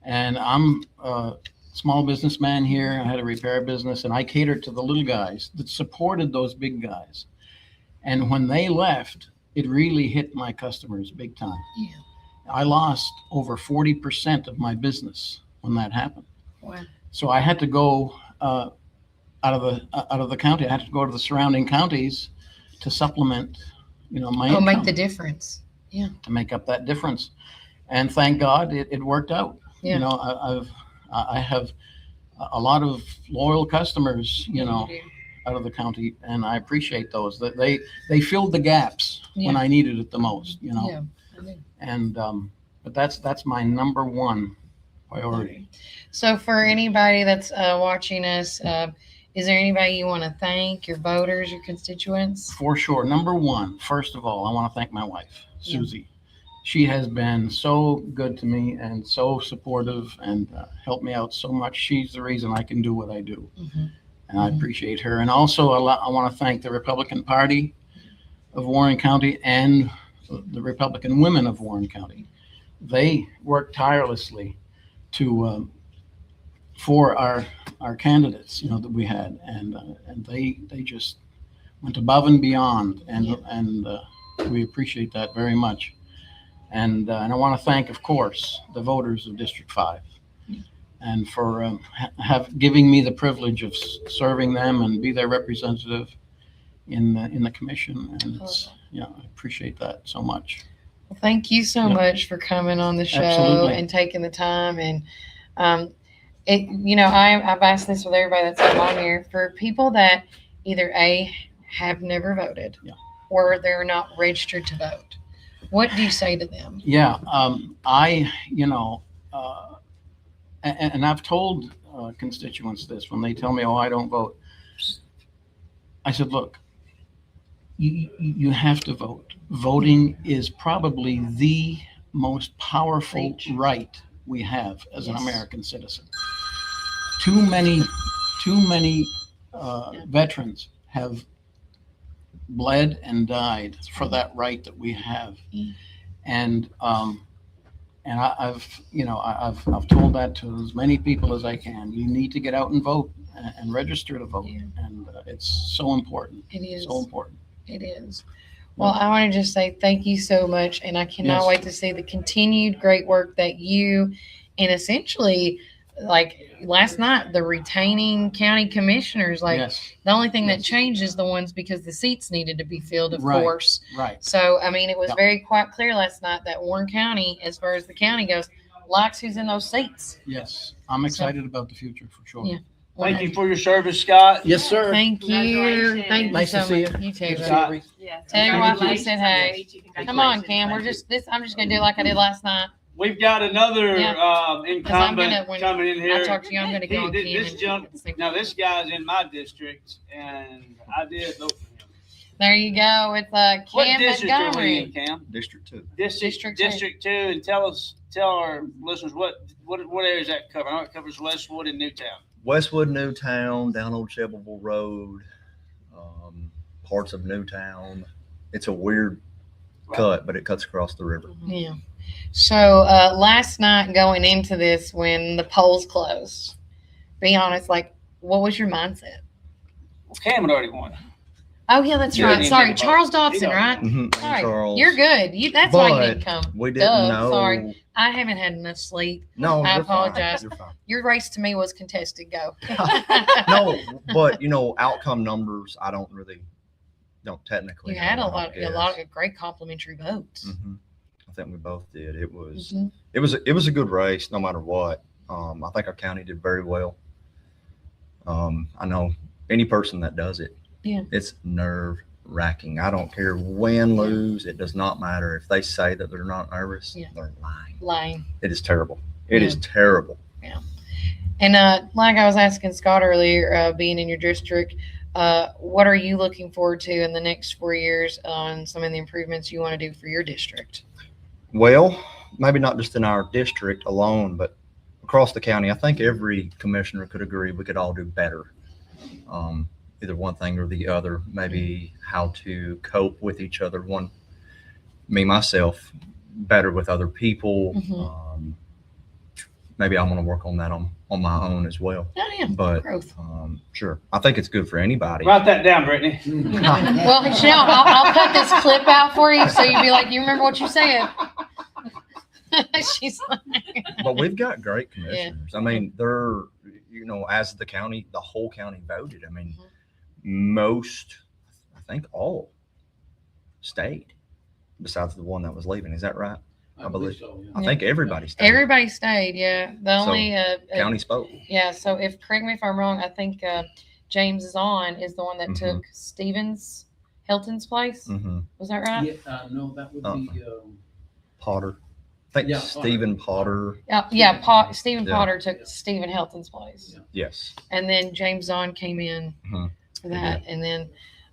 And I'm a small businessman here. I had a repair business, and I catered to the little guys that supported those big guys. And when they left, it really hit my customers big time. Yeah. I lost over 40% of my business when that happened. Wow. So I had to go out of the county. I had to go to the surrounding counties to supplement, my income. Make the difference. Yeah. To make up that difference, and thank God it worked out. Yeah. I have a lot of loyal customers, out of the county, and I appreciate those. That they filled the gaps when I needed it the most. Yeah. And but that's my number one priority. So for anybody that's watching us, is there anybody you want to thank, your voters, your constituents? For sure. Number one, first of all, I want to thank my wife, Susie. She has been so good to me and so supportive and helped me out so much. She's the reason I can do what I do. Mm-hmm. And I appreciate her. And also I want to thank the Republican Party of Warren County and the Republican women of Warren County. They worked tirelessly for our candidates, that we had, and they just went above and beyond, and we appreciate that very much. And I want to thank, of course, the voters of District 5, and for giving me the privilege of serving them and be their representative in the commission, and it's, I appreciate that so much. Well, thank you so Yep. much for coming on the show Absolutely. and taking the time. And I've asked this with everybody that's on here, for people that either have never voted, or they're not registered to vote. What do you say to them? Yeah, and I've told constituents this when they tell me, "Oh, I don't vote." I said, "Look, you have to vote. Voting is probably the most powerful right we have as an American citizen. Too many veterans have bled and died for that right that we have, and I've told that to as many people as I can. You need to get out and vote and register to vote, and it's so important. It is so important. It is. Well, I want to just say thank you so much, and I cannot wait to see the continued great work that you, and essentially, like last night, the retaining county commissioners, the only thing that changed is the ones because the seats needed to be filled, of course. Right. So, I mean, it was very quite clear last night that Warren County, as far as the county goes, likes who's in those seats. Yes, I'm excited about the future for sure. Yeah. Thank you for your service, Scott. Yes, sir. Thank you. Thank you Nice so to see much. you. You too. Scott. Tell your wife I said hey. Come on, Cam. I'm just gonna do it like I did last night. We've got another incumbent coming in here. I talk to you, I'm gonna go on Cam. This guy's in my district, and I did vote for him. There you go. It's What Cam district are we in, Montgomery. Cam? District 2. District 2, and tell our listeners what areas that cover. I know it covers Westwood and Newtown. Westwood, Newtown, down Old Shelbyville Road, parts of Newtown. It's a weird cut, but it cuts across the river. Yeah. So last night going into this, when the polls closed, be honest, what was your mindset? Well, Cam had already won. Oh yeah, that's right. Sorry, Charles Dodson, right? Mm-hmm. Sorry, Charles. You're good. That's why you didn't come. We didn't know. Sorry, I haven't had enough sleep. No, I you're fine. apologize. You're fine. Your race to me was contested. Go. No, but outcome numbers, I don't technically. You had a know, lot of great complimentary votes. Mm-hmm. I think we both did. It was Mhm. it was a good race, no matter what. I think our county did very well. I know any person that does it, it's nerve wracking. I don't care win, lose. It does not matter. If they say that they're not nervous, they're lying. It is terrible. It is terrible. Yeah. And like I was asking Scott earlier, being in your district, what are you looking forward to in the next 4 years on some of the improvements you want to do for your district? Well, maybe not just in our district alone, but across the county. I think every commissioner could agree we could all do better. Either one thing or the other, maybe how to cope with each other. Myself, better with other people. Mm-hmm. Maybe I'm going to work on that on my own as well. Oh, yeah. But sure, I think it's good for anybody. Write that down, Brittany. Well, Chanel, I'll cut this clip out for you so you'll be like, you remember what you said. She's like, but we've got great commissioners. I mean, they're, as the county, the whole county voted. I mean, most, I think all stayed besides the one that was leaving. Is that right? I believe so. Yeah. I think everybody stayed. Everybody stayed, yeah. The only county spoke. Yeah, so correct me if I'm wrong, I think James is the one that took Hilton's place. Mm-hmm. Was that right? Yeah, no, that would be Potter. I think Stephen Potter. Stephen Potter took Stephen Hilton's place. Yeah. Yes. And then James Zahn came in for that. And then,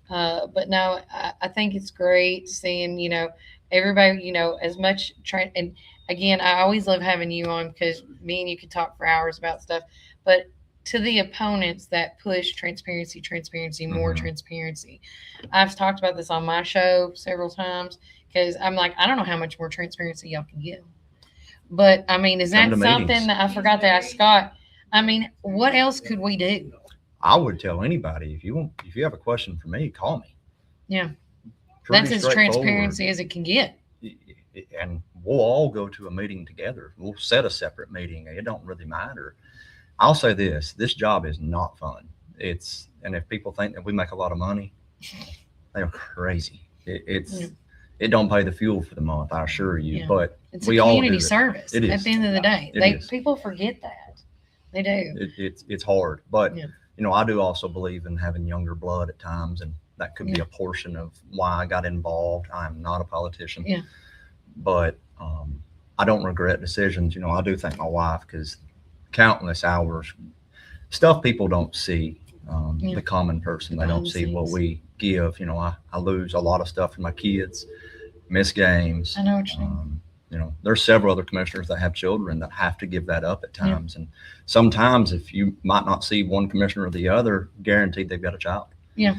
but no, I think it's great seeing, everybody, as much and again, I always love having you on because me and you could talk for hours about stuff, but to the opponents that push transparency, more transparency. I've talked about this on my show several times because I'm like, I don't know how much more transparency y'all can give. But I mean, is that something that I forgot to ask Scott? I mean, what else could we do? I would tell anybody if you have a question for me, call me. Yeah. That's as transparency as it can get. And we'll all go to a meeting together. We'll set a separate meeting. It don't really matter. I'll say this job is not fun. And if people think that we make a lot of money, they are crazy. It don't pay the fuel for the month, I assure you. Yeah. But It's we a all do community it. service It is. at the end of the day. It is. People forget that. They do. It's hard, but Yeah. you know, I do also believe in having younger blood at times, and that could be a portion of why I got involved. I'm not a politician, Yeah. but I don't regret decisions. You know, I do thank my wife, because countless hours, stuff people don't see. The common person, they don't see what we give. You know, I lose a lot of stuff for my kids, miss games. I know what you mean. You know, there's several other commissioners that have children that have to give that up at times. And sometimes if you might not see one commissioner or the other, guaranteed they've got a child. Yeah.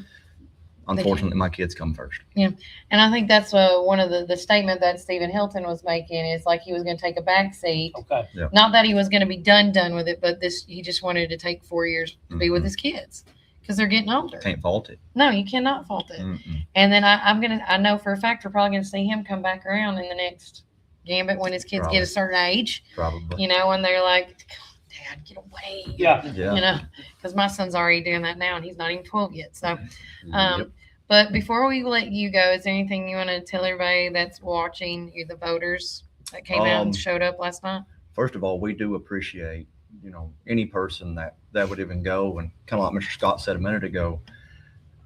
Unfortunately, my kids come first. Yeah. And I think that's one of the statement that Stephen Hilton was making is like he was going to take a back seat. Okay. Yeah. Not that he was going to be done with it, but he just wanted to take 4 years to be with his kids because they're getting older. Can't fault it. No, you cannot fault it. And then I know for a fact we're probably going to see him come back around in the next gambit when his kids get a certain age. Probably. You know, when they're like, Dad, get away. Yeah. You know, because my son's already doing that now and he's not even 12 yet. So, but before we let you go, is there anything you want to tell everybody that's watching, the voters that came out and showed up last night? First of all, we do appreciate, you know, any person that would even go, and kind of like Mr. Scott said a minute ago,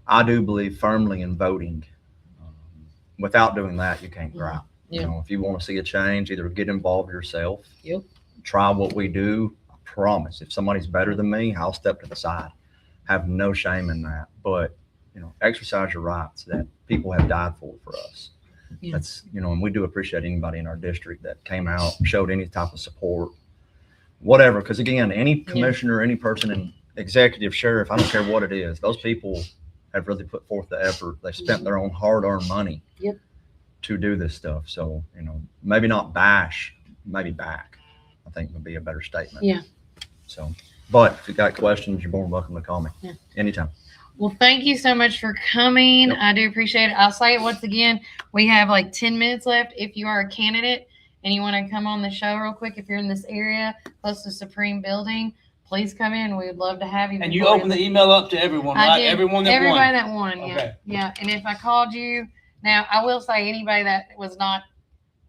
I do believe firmly in voting. Without doing that, you can't grow. Yeah. You know, if you want to see a change, either get involved yourself. Yep. Try what we do. I promise, if somebody's better than me, I'll step to the side. Have no shame in that. But, you know, exercise your rights that people have died for us. Yeah. That's, you know, and we do appreciate anybody in our district that came out, showed any type of support, whatever. Because again, any commissioner, any person in executive, sheriff, I don't care what it is, those people have really put forth the effort. They spent their own hard-earned money to do this stuff. So, you know, maybe not bash, maybe back, I think would be a better statement. Yeah. So, but if you got questions, you're more than welcome to call me anytime. Well, thank you so much for coming. I do appreciate it. I'll say it once again. We have like 10 minutes left. If you are a candidate and you want to come on the show real quick, if you're in this area close to Supreme Building, please come in. We would love to have you. And you open the email up to everyone, right? Did. Everybody that won. Yeah. Okay. Yeah. And if I called you, now I will say anybody that was not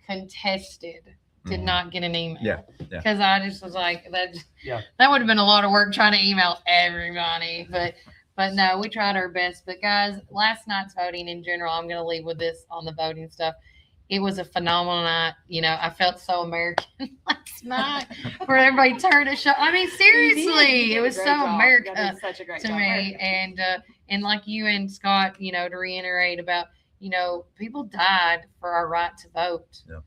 contested did not get an email. Yeah. Because I just was like, that Yeah. would have been a lot of work trying to email everybody. But no, we tried our best. But guys, last night's voting in general, I'm going to leave with this on the voting stuff. It was a phenomenal night. You know, I felt so American last night where everybody turned a show. I mean, seriously, it was so America such a great to job. me. And like you and Scott, you know, to reiterate about, you know, people died for our right to vote. Yeah.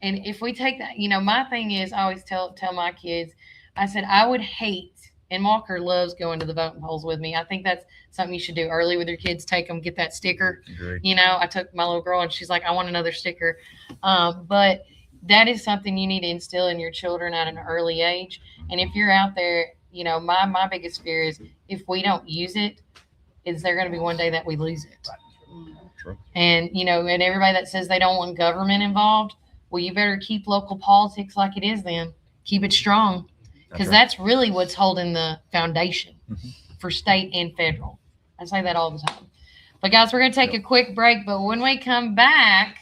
And if we take that, you know, my thing is I always tell my kids, I said, I would hate, and Walker loves going to the voting polls with me. I think that's something you should do early with your kids. Take them, get that sticker. Agreed. You know, I took my little girl and she's like, I want another sticker. But that is something you need to instill in your children at an early age. And if you're out there, you know, my biggest fear is if we don't use it, is there going to be one day that we lose it? True. And, you know, and everybody that says they don't want government involved, well, you better keep local politics like it is then. Keep it strong. Because that's really what's holding the foundation for state and federal. I say that all the time. But guys, we're going to take a quick break. But when we come back,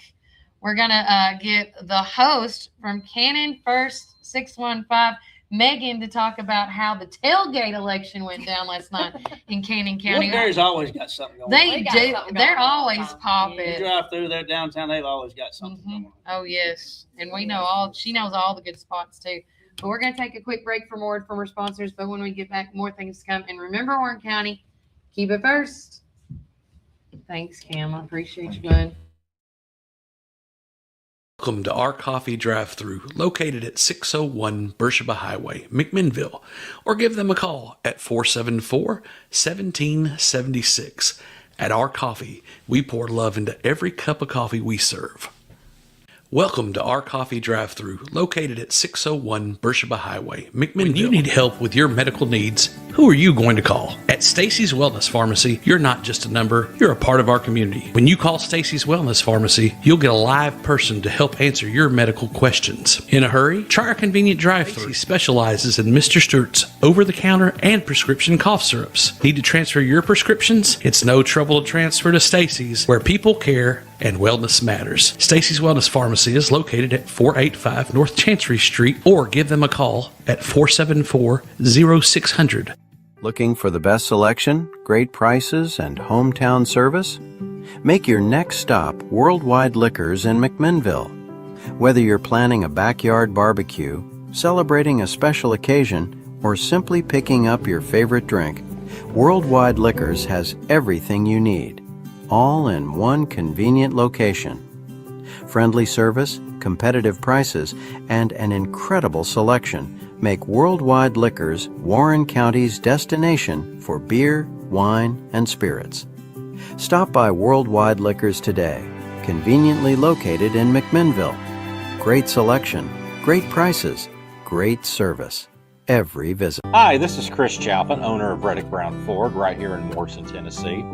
we're going to get the host from Cannon First 615, Megan, to talk about how the tailgate election went down last night in Cannon County. Woodbury's always got something going on. They do. They're always popping. You drive through there downtown, they've always got something going on. Oh, yes. And we know she knows all the good spots too. But we're going to take a quick break for more from our sponsors. But when we get back, more things to come. And remember, Warren County, keep it first. Thanks, Cam. I appreciate you, bud. Welcome to our coffee drive-thru, located at 601 Beersheba Highway, McMinnville, or give them a call at 474-1776. At Our Coffee, we pour love into every cup of coffee we serve. Welcome to our coffee drive-thru located at 601 Beersheba Highway, McMinnville. When you need help with your medical needs, who are you going to call? At Stacy's Wellness Pharmacy, you're not just a number, you're a part of our community. When you call Stacy's Wellness Pharmacy, you'll get a live person to help answer your medical questions. In a hurry? Try our convenient drive-thru. Stacy specializes in Mr. Stewart's over-the-counter and prescription cough syrups. Need to transfer your prescriptions? It's no trouble to transfer to Stacy's, where people care and wellness matters. Stacy's Wellness Pharmacy is located at 485 North Chancery Street, or give them a call at 474-0600. Looking for the best selection, great prices, and hometown service? Make your next stop Worldwide Liquors in McMinnville. Whether you're planning a backyard barbecue, celebrating a special occasion, or simply picking up your favorite drink, Worldwide Liquors has everything you need, all in one convenient location. Friendly service, competitive prices, and an incredible selection make Worldwide Liquors Warren County's destination for beer, wine, and spirits. Stop by Worldwide Liquors today, conveniently located in McMinnville. Great selection, great prices, great service. Every visit. Hi, this is Chris Chalpin, owner of Reddick Brown Ford right here in Morrison, Tennessee.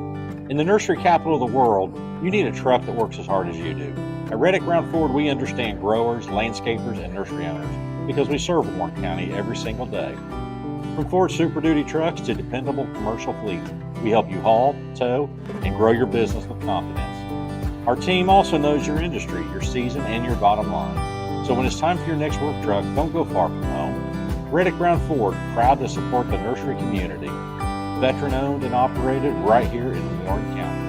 In the nursery capital of the world, you need a truck that works as hard as you do. At Reddick Brown Ford, we understand growers, landscapers, and nursery owners because we serve Warren County every single day. From Ford Super Duty trucks to dependable commercial fleet, we help you haul, tow, and grow your business with confidence. Our team also knows your industry, your season, and your bottom line. So when it's time for your next work truck, don't go far from home. Reddick Brown Ford, proud to support the nursery community. Veteran owned and operated right here in Warren County.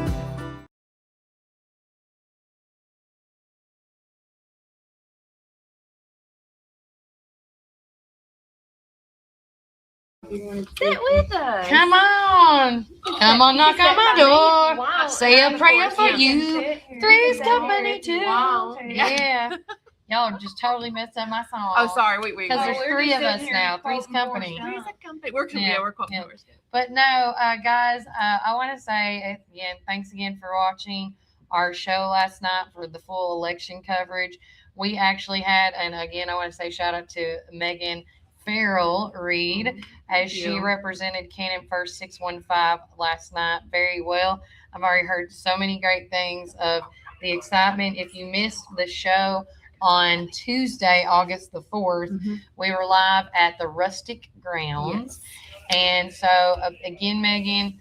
Sit with us. Come on. Come on, knock on my door. Wow. Say a And of prayer course, for you you. can sit here. Three's You can company sit here. too. Wow. Yeah. Y'all just totally messed up my song. Oh, sorry. Wait. Because there's We're three just of us sitting here now. Three's quoting company. Three's a company. We're quoting Yeah. yours. But no, guys, I want to say again, thanks again for watching our show last night for the full election coverage. We actually had, and again, I want to say shout out to Megan Farrell Reed as she represented Cannon First 615 last night very well. I've already heard so many great things of the excitement. If you missed the show on Tuesday, August the 4th, we were live at the Rustic Grounds. And so, again, Megan,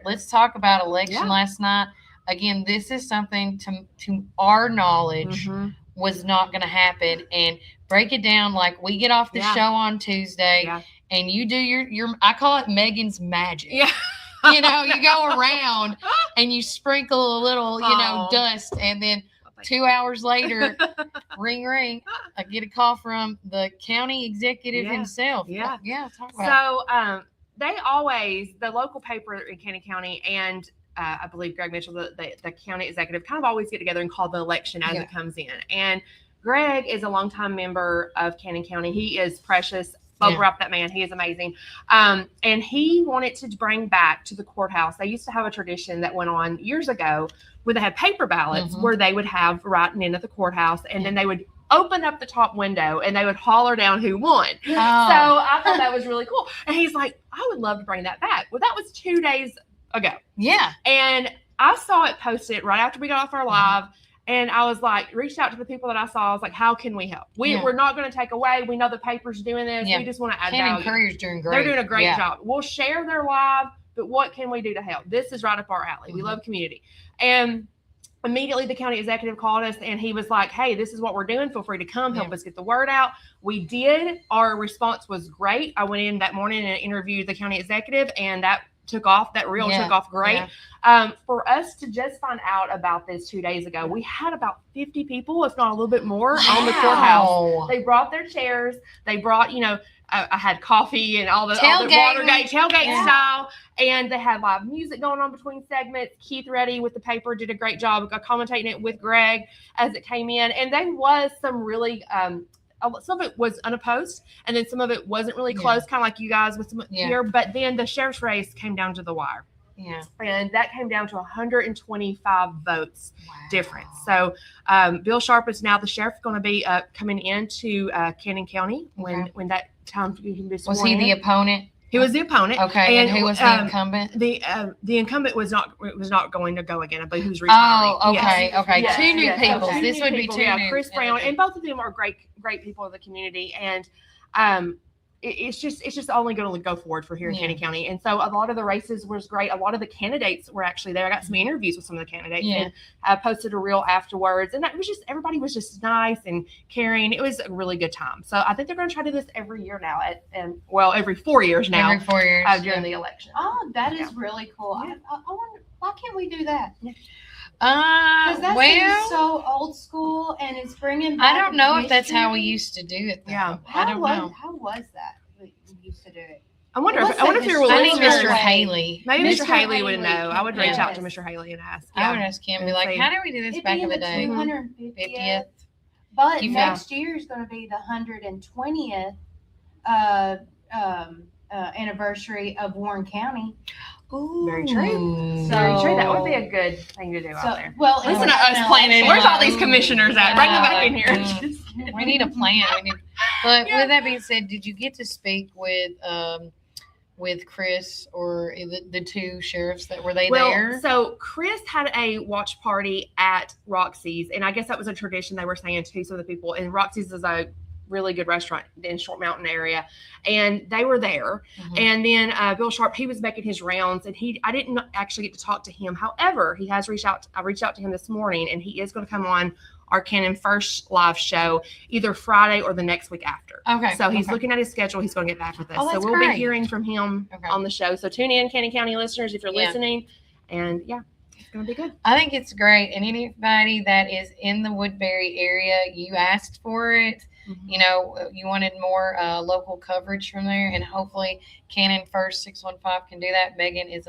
let's talk about election last night. Again, this is something to our knowledge was not going to happen. And break it down like we get off the show on Tuesday and you do your I call it Megan's magic. Yeah. You go around and you sprinkle a little, dust, and then 2 hours later, ring, ring, I get a call from the county executive himself. Yeah. Talk about So, the local paper in Cannon County and I believe Greg Mitchell, the county executive, kind of always get together and call the election as it comes in. And Greg is a longtime member of Cannon County. He is precious. Over up that man. He is amazing. And he wanted to bring back to the courthouse. They used to have a tradition that went on years ago where they had paper ballots where they would have writing in at the courthouse, and then they would open up the top window and they would holler down who won. Oh. So I thought that was really cool. And he's like, I would love to bring that back. Well, that was 2 days ago. Yeah. And I saw it posted right after we got off our live. And I was like, reached out to the people that I saw. I was like, how can we help? We're not going to take away. We know the paper's doing this. We just want to add value. Courier's doing great. They're doing a great job. We'll share their live, but what can we do to help? This is right up our alley. We love community. And immediately the county executive called us and he was like, hey, this is what we're doing. Feel free to come help us get the word out. We did. Our response was great. I went in that morning and interviewed the county executive, and that took off. That reel took off great. For us to just find out about this 2 days ago, we had about 50 people, if not a little bit more, on the courthouse. They brought their chairs. They brought, I had coffee and all the Watergate tailgate style, and they had live music going on between segments. Keith Reddy with the paper did a great job of commentating it with Greg as it came in, and there was some really some of it was unopposed, and then some of it wasn't really close, kind of like you guys with some here. But then the sheriff's race came down to the wire. Yeah. And that came down to 125 votes difference. So Bill Sharp is now the sheriff going to be coming into Cannon County when that time he can be sworn Was he the in. opponent? He was the opponent. Okay, and who was the incumbent? The incumbent was not going to go again. I believe he was retiring. Oh, okay, Yes. okay. Yes. Two new Yes. people. Two This new would be people. two Yeah, new Chris Brown, individuals. and both of them are great people of the community. And it's just only going to go forward for here in Cannon County. And so a lot of the races was great. A lot of the candidates were actually there. I got some interviews with some of the candidates and I posted a reel afterwards. And that was just, everybody was just nice and caring. It was a really good time. So I think they're going to try to do this every year now every 4 years now. Every 4 years. During the election. Oh, that is really cool. I wonder, why can't we do that? Because that seems so old school, and it's bringing back I don't know if that's how we history. used to do it, though. Yeah. I don't know. How was that we used to do it? I wonder if there I were think Mr. Haley. Maybe Mr. Haley would Haley know. I would reach can. out to Mr. Haley and ask. I would ask him, be like, how did we do this It'd back be in the the day? 250th. But You next year is going to be the 120th anniversary of Warren County. Ooh. Very true. So, Very true. That would be a good thing to do out there. Well, listen to us planning. Where's all these commissioners at? Bring them back in here. We need a plan. But with that being said, did you get to speak with Chris or the two sheriffs that were they there? So Chris had a watch party at Roxy's, and I guess that was a tradition they were saying to some of the people. And Roxy's is a really good restaurant in Short Mountain area, and they were there. And then Bill Sharp, he was making his rounds, and I didn't actually get to talk to him. However, I reached out to him this morning, and he is going to come on our Cannon First live show either Friday or the next week after. Okay. So he's looking at his schedule. He's going to get back with us. Oh, so that's we'll great. be hearing from him on the show. So tune in, Cannon County listeners, if you're listening. And it's going to be good. I think it's great. And anybody that is in the Woodbury area, you asked for it. You know, you wanted more local coverage from there, and hopefully Cannon First 615 can do that. Megan is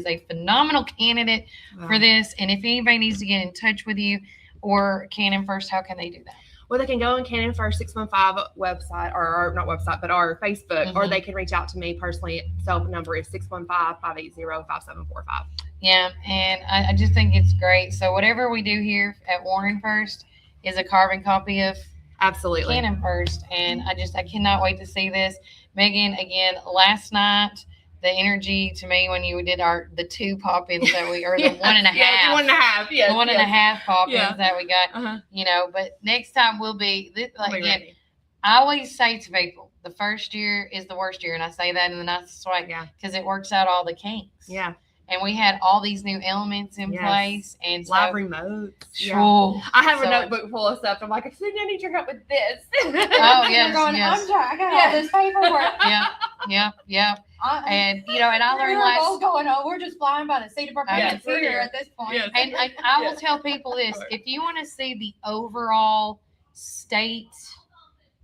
a phenomenal candidate for this. And if anybody needs to get in touch with you or Cannon First, how can they do that? Well, they can go on Cannon First 615 website, or not website, but our Facebook, or they can reach out to me personally. Cell number is 615-580-5745. Yeah, and I just think it's great. So whatever we do here at Warren First is a carbon copy of absolutely Cannon First, and I cannot wait to see this. Megan, again, last night, the energy to me when you did the two pop-ins that we, or the one and a half. The 1.5, yes. The one and a half pop-ins Yeah. that we got, you know, but next time we'll be, We'll be again, ready. I always say to people, the first year is the worst year, and I say that in the nicest way because it works out all the kinks. Yeah. And we had all these new elements in Yes. place, and so, Live remotes. Sure. I have a So- notebook full of stuff. I'm like, I need your help with this. Oh, yes, I'm going, yes. I'm sorry, I got all this paperwork. Yeah. And, you know, and I learned We're both going, we're just flying by the seat of our pants here at this point. And I will tell people this: if you want to see the overall state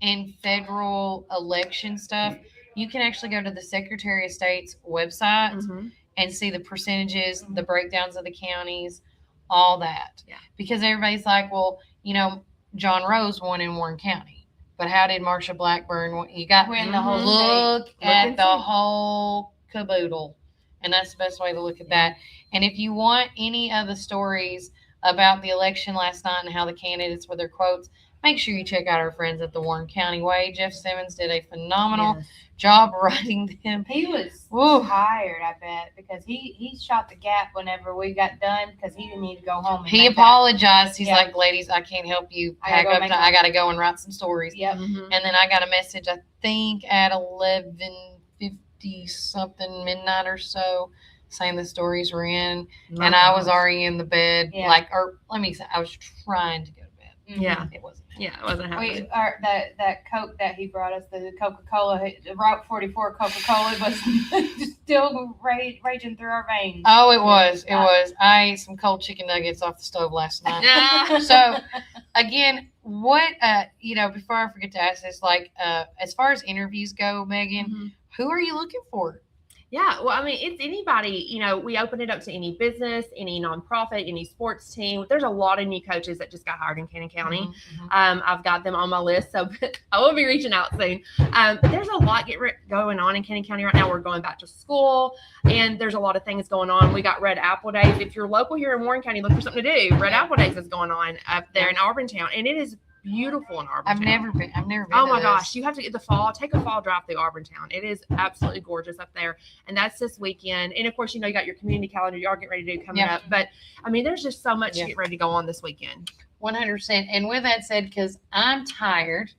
and federal election stuff, you can actually go to the Secretary of State's website and see the percentages, the breakdowns of the counties, all that. Yeah. Because everybody's like, well, you know, John Rose won in Warren County, but how did Marsha Blackburn win? You got Win the whole look state. at Look and the see. whole caboodle. And that's the best way to look at that. And if you want any of the stories about the election last night and how the candidates with their quotes, make sure you check out our friends at the Warren County Way. Jeff Simmons did a phenomenal job writing them. He was tired, I bet, because he shot the gap whenever we got done because he didn't need to go home. And He make that. apologized. He's Yeah. like, ladies, I can't help you I gotta pack go up. make I got to go and write some stories. Yep. And then I got a message, I think at 11:50 something midnight or so, saying the stories were in. My And I was gosh. already in the bed. Yeah. Or let me say, I was trying to go to bed. Yeah. It wasn't. Yeah, it wasn't happening. That Coke that he brought us, the Coca-Cola, the Route 44 Coca-Cola was still raging through our veins. Oh, it was. I ate some cold chicken nuggets off the stove last night. So, again, what, before I forget to ask this, as far as interviews go, Megan, who are you looking for? Yeah, well, I mean, it's anybody, we open it up to any business, any nonprofit, any sports team. There's a lot of new coaches that just got hired in Cannon County. I've got them on my list, so I will be reaching out soon. But there's a lot going on in Cannon County right now. We're going back to school, and there's a lot of things going on. We got Red Apple Days. If you're local here in Warren County, look for something to do. Red Apple Days is going on up there in Auburntown, and it is beautiful in Auburntown. I've never been. Oh my gosh, you have to get take a fall drive through Auburntown. It is absolutely gorgeous up there, and that's this weekend. And of course, you got your community calendar you are getting ready to do coming up. But I mean, there's just so much to get ready to go on this weekend. 100%. And with that said, because I'm tired,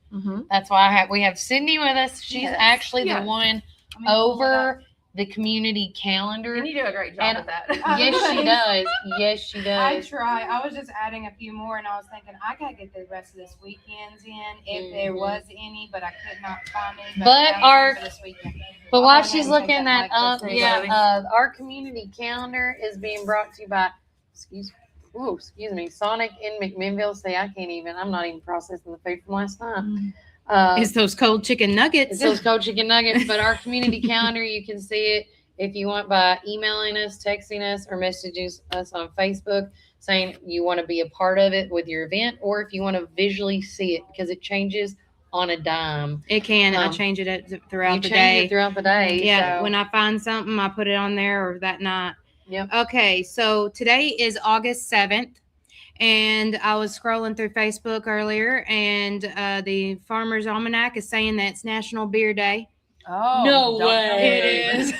that's why we have Cindy with us. She's actually the one over the community calendar. And you do a great job with that. Yes, she does. Yes, she does. I try. I was just adding a few more, and I was thinking I gotta get the rest of this weekend's in if there was any, but I could not find any. But while she's looking that up, our community calendar is being brought to you by excuse me, Sonic in McMinnville. See, I'm not even processing the food from last night. It's those cold chicken nuggets. But our community calendar, you can see it if you want by emailing us, texting us, or messaging us on Facebook saying you want to be a part of it with your event, or if you want to visually see it, because it changes on a dime. It can. I change it throughout the day. Change it throughout the day. Yeah. So. When I find something, I put it on there, or that night. Yep. Okay. So today is August 7th. And I was scrolling through Facebook earlier, and the Farmer's Almanac is saying that it's National Beer Day. Oh, no way. It is.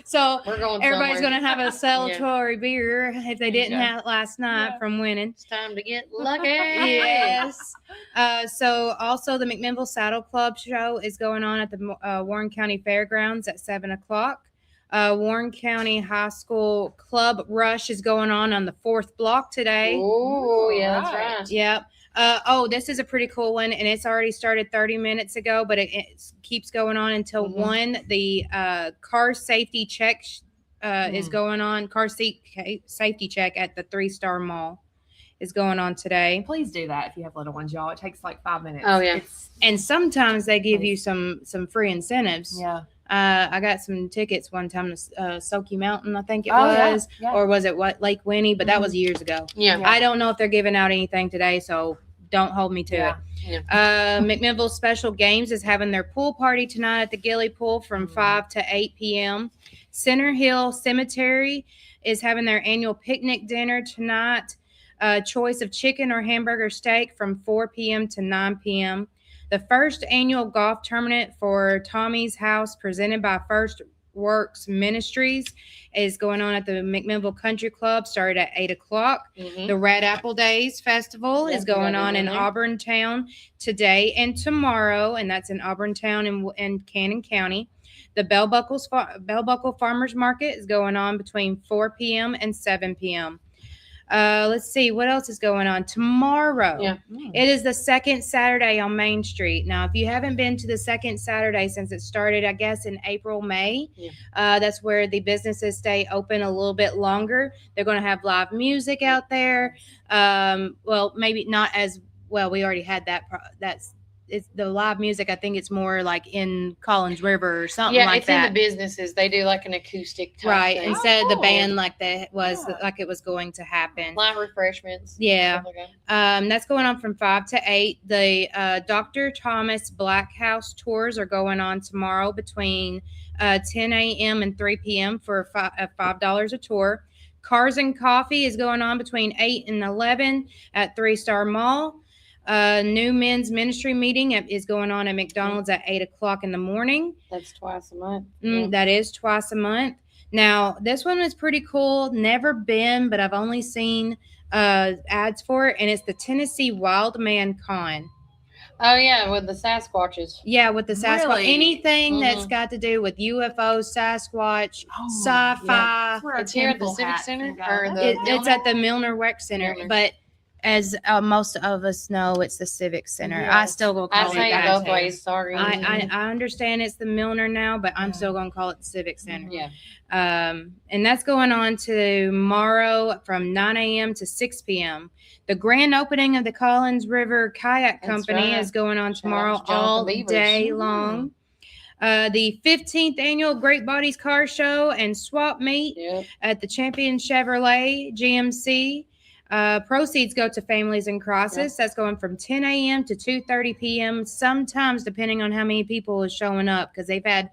So everybody's going to have a celebratory beer if they didn't have it last night from winning. It's time to get lucky. Yes. So also the McMinnville Saddle Club show is going on at the Warren County Fairgrounds at 7:00. Warren County High School Club Rush is going on the 4th block today. Oh, yeah, that's right. Yep. This is a pretty cool one, and it's already started 30 minutes ago, but it keeps going on until 1. The car safety check is going on. Car seat safety check at the 3-Star Mall is going on today. Please do that if you have little ones, y'all. It takes like 5 minutes. Oh, yeah. And sometimes they give you some free incentives. Yeah. I got some tickets one time to Soaky Mountain, I think it was, or was it Lake Winnie? But that was years ago. Yeah. I don't know if they're giving out anything today, so don't hold me to it. Yeah. McMinnville Special Games is having their pool party tonight at the Gilly Pool from 5 to 8 p.m. Center Hill Cemetery is having their annual picnic dinner tonight. Choice of chicken or hamburger steak from 4 p.m. to 9 p.m. The first annual golf tournament for Tommy's House, presented by First Works Ministries, is going on at the McMinnville Country Club, started at 8:00. The Red Apple Days Festival is going on in Auburntown today and tomorrow, and that's in Auburntown and Cannon County. The Bell Buckle Farmers Market is going on between 4 p.m. and 7 p.m. Let's see what else is going on tomorrow. It is the second Saturday on Main Street. Now, if you haven't been to the second Saturday since it started, I guess in April, May, that's where the businesses stay open a little bit longer. They're going to have live music out there. Well, maybe not as well. We already had that. It's the live music. I think it's more like in Collins River or something like that. Yeah, it's in the businesses. They do like an acoustic type thing. Instead of the band like that was like it was going to happen. Light refreshments. Yeah. That's going on from 5 to 8. The Dr. Thomas Black House tours are going on tomorrow between 10 a.m. and 3 p.m. for $5 a tour. Cars and Coffee is going on between 8 and 11 at 3-Star Mall. New men's ministry meeting is going on at McDonald's at 8:00 in the morning. That's twice a month. That is twice a month. Now, this one is pretty cool. Never been, but I've only seen ads for it, and it's the Tennessee Wild Man Con. Oh, yeah, with the Sasquatches. Yeah, with the Sasquatch. Really? Anything that's got to do with UFOs, Sasquatch, sci-fi. It's here at the Civic Center? It's at the Milner Rec Center, but as most of us know, it's the Civic Center. Yes. I still go call it that. I say both ways. Sorry. I understand it's the Milner now, but I'm still going to call it the Civic Center. Yeah. And that's going on tomorrow from 9 a.m. to 6 p.m. The grand opening of the Collins River Kayak Company is going on tomorrow all day long. The 15th annual Great Bodies Car Show and Swap Meet at the Champion Chevrolet GMC. Proceeds go to Families in Crisis. That's going from 10 a.m. to 2:30 p.m. Sometimes depending on how many people is showing up, because they've had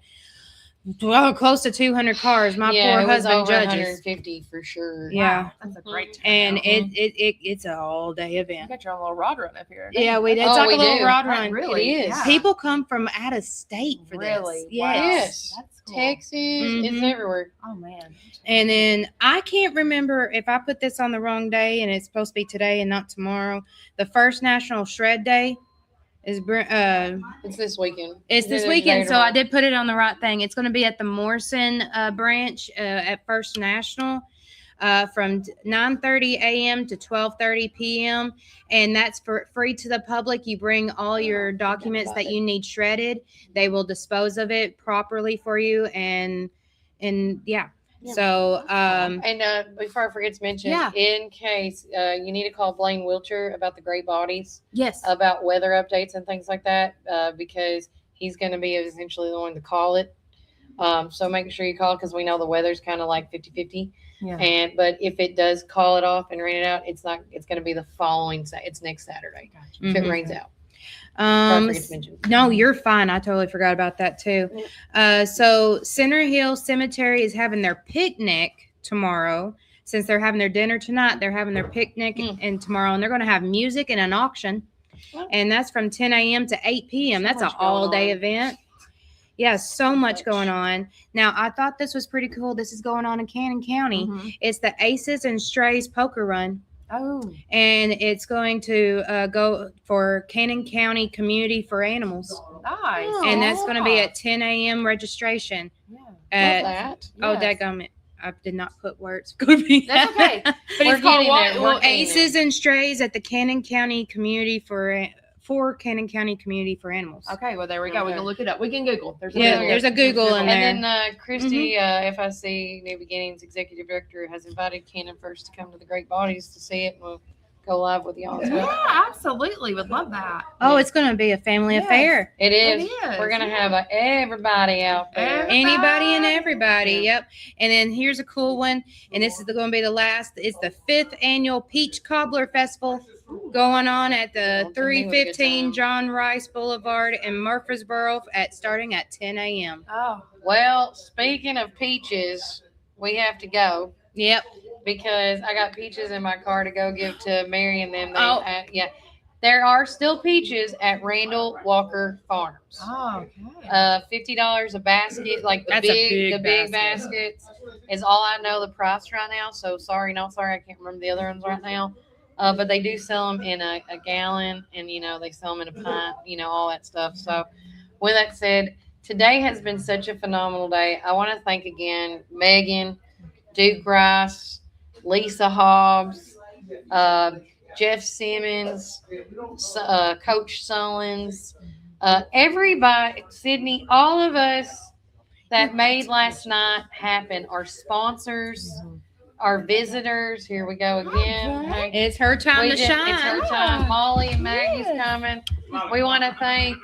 close to 200 cars. My poor husband judges. 150 for sure. Yeah, wow, that's a great turnout. and it's an all day You event. got your own little rod run up here. Yeah, it's Oh, like we a little do. rod Right, run. really? It is. Yeah. People come from out of state for Really? this. Wow. Yes. Yes. That's cool. Texas, it's Mhm. everywhere. Oh man. And then I can't remember if I put this on the wrong day and it's supposed to be today and not tomorrow. The first National Shred Day is It's this weekend. it's this Either weekend, today or so I tomorrow. did put it on the right thing. It's going to be at the Morrison branch at First National from 9:30 a.m. to 12:30 p.m. And that's for free to the public. You bring all your documents that you need shredded. They will dispose of it properly for you, and yeah. So And before I forget to mention, in case you need to call Blaine Wiltshire about the Great Bodies, yes, about weather updates and things like that, because he's going to be essentially the one to call it. So make sure you call, because we know the weather's kind of like 50-50. Yeah. But if it does call it off and rain it out, it's going to be the following. It's next Saturday if it Mhm. rains out. Before I forget to mention. No, you're fine. I totally forgot about that too. So Center Hill Cemetery is having their picnic tomorrow. Since they're having their dinner tonight, they're having their picnic and tomorrow, and they're going to have music and an auction, and that's from 10 a.m. to 8 p.m. That's an all-day event. Yeah, so much going on. Now, I thought this was pretty cool. This is going on in Cannon County. Mhm. It's the Aces and Strays Poker Run. Oh. And it's going to go for Cannon County Community for Animals. Nice. And that's going to be at 10 a.m. registration. Love that. Oh, Yes. dadgummit. I did not put where it's going to be. That's okay. But We're it's called getting what? there. Well, We're getting Aces and Strays at the Cannon County Community for Cannon County Community for Animals. Okay, well there we go. We can look it up. We can Google. There's a Yeah, Google. there's a Google in there. And then Christy, FIC New Beginnings Executive Director, has invited Cannon First to come to the Great Bodies to see it. We'll go live with y'all. Yeah, absolutely. Would love that. Oh, it's going to be a family Yes. affair. It is. It is, We're going to yeah. have everybody out there. Anybody and everybody. Yep. And then here's a cool one. And this is going to be the last. It's the 5th annual Peach Cobbler Festival going on at the 315 John Rice Boulevard in Murfreesboro starting at 10 a.m. Oh. Well, speaking of peaches, we have to go. Yep. Because I got peaches in my car to go give to Mary and them. Oh. Yeah. There are still peaches at Randall Walker Farms. Oh, okay. $50 a basket, like the That's a big big baskets is all I know the price right now. So sorry, not sorry. I can't remember the other ones right now. But they do sell them in a gallon, and they sell them in a pint, all that stuff. So with that said, today has been such a phenomenal day. I want to thank again Megan, Duke Rice, Lisa Hobbs, Jeff Simmons, Coach Sullins, everybody, Sydney, all of us that made last night happen. Our sponsors, our visitors. Here we go again. Hey, It's her time to shine. It's her time. Molly and Maggie's coming. We want to thank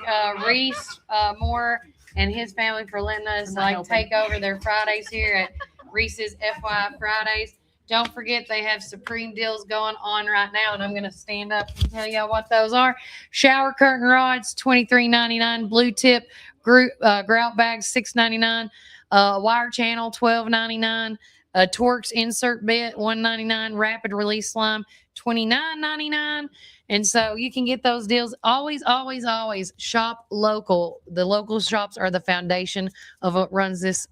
Reece Moore and his family for letting us take over their Fridays here at Reese's FYI Fridays. Don't forget they have Supreme deals going on right now, and I'm going to stand up and tell y'all what those are. Shower curtain rods, $23.99. Blue tip grout bags, $6.99. Wire channel, $12.99. Torx insert bit, $1.99. Rapid release slime, $29.99. And so you can get those deals. Always, always, always shop local. The local shops are the foundation of what runs this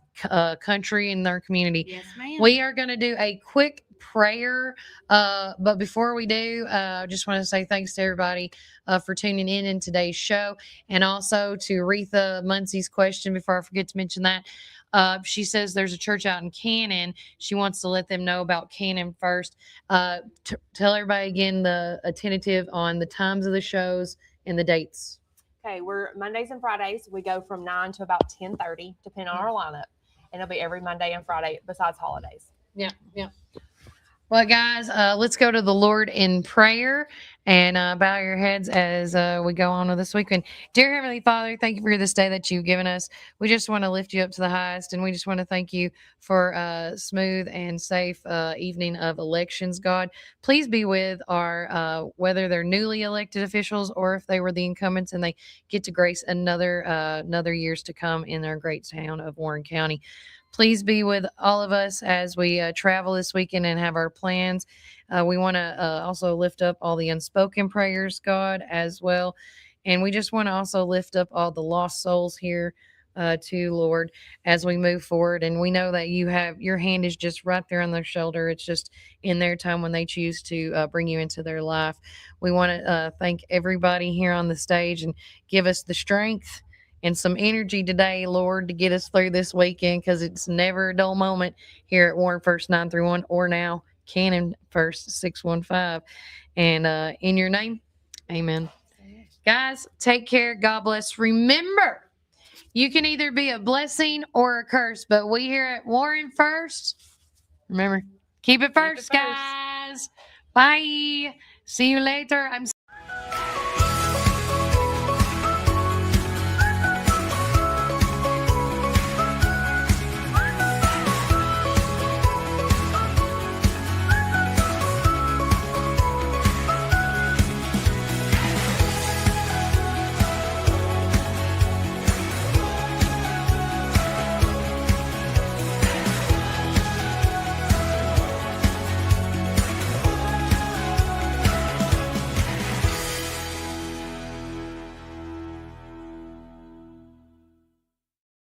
country and their community. Yes, ma'am. We are going to do a quick prayer. But before we do, I just want to say thanks to everybody for tuning in today's show, and also to Aretha Munsey's question before I forget to mention that. She says there's a church out in Cannon. She wants to let them know about Cannon first. Tell everybody again the tentative on the times of the shows and the dates. Okay, we're Mondays and Fridays. We go from 9 to about 10:30, depending on our lineup. And it'll be every Monday and Friday besides holidays. Yeah. Well, guys, let's go to the Lord in prayer and bow your heads as we go on with this weekend. Dear Heavenly Father, thank you for this day that you've given us. We just want to lift you up to the highest, and we just want to thank you for a smooth and safe evening of elections, God. Please be with our, whether they're newly elected officials or if they were the incumbents and they get to grace another years to come in our great town of Warren County. Please be with all of us as we travel this weekend and have our plans. We want to also lift up all the unspoken prayers, God, as well. And we just want to also lift up all the lost souls here to Lord as we move forward. And we know that you have your hand is just right there on their shoulder. It's just in their time when they choose to bring you into their life. We want to thank everybody here on the stage and give us the strength and some energy today, Lord, to get us through this weekend, because it's never a dull moment here at Warren First 931 or now Cannon First 615. And in your name, amen. Guys, take care. God bless. Remember, you can either be a blessing or a curse, but we here at Warren First, remember, keep it first, guys. Bye. See you later. I'm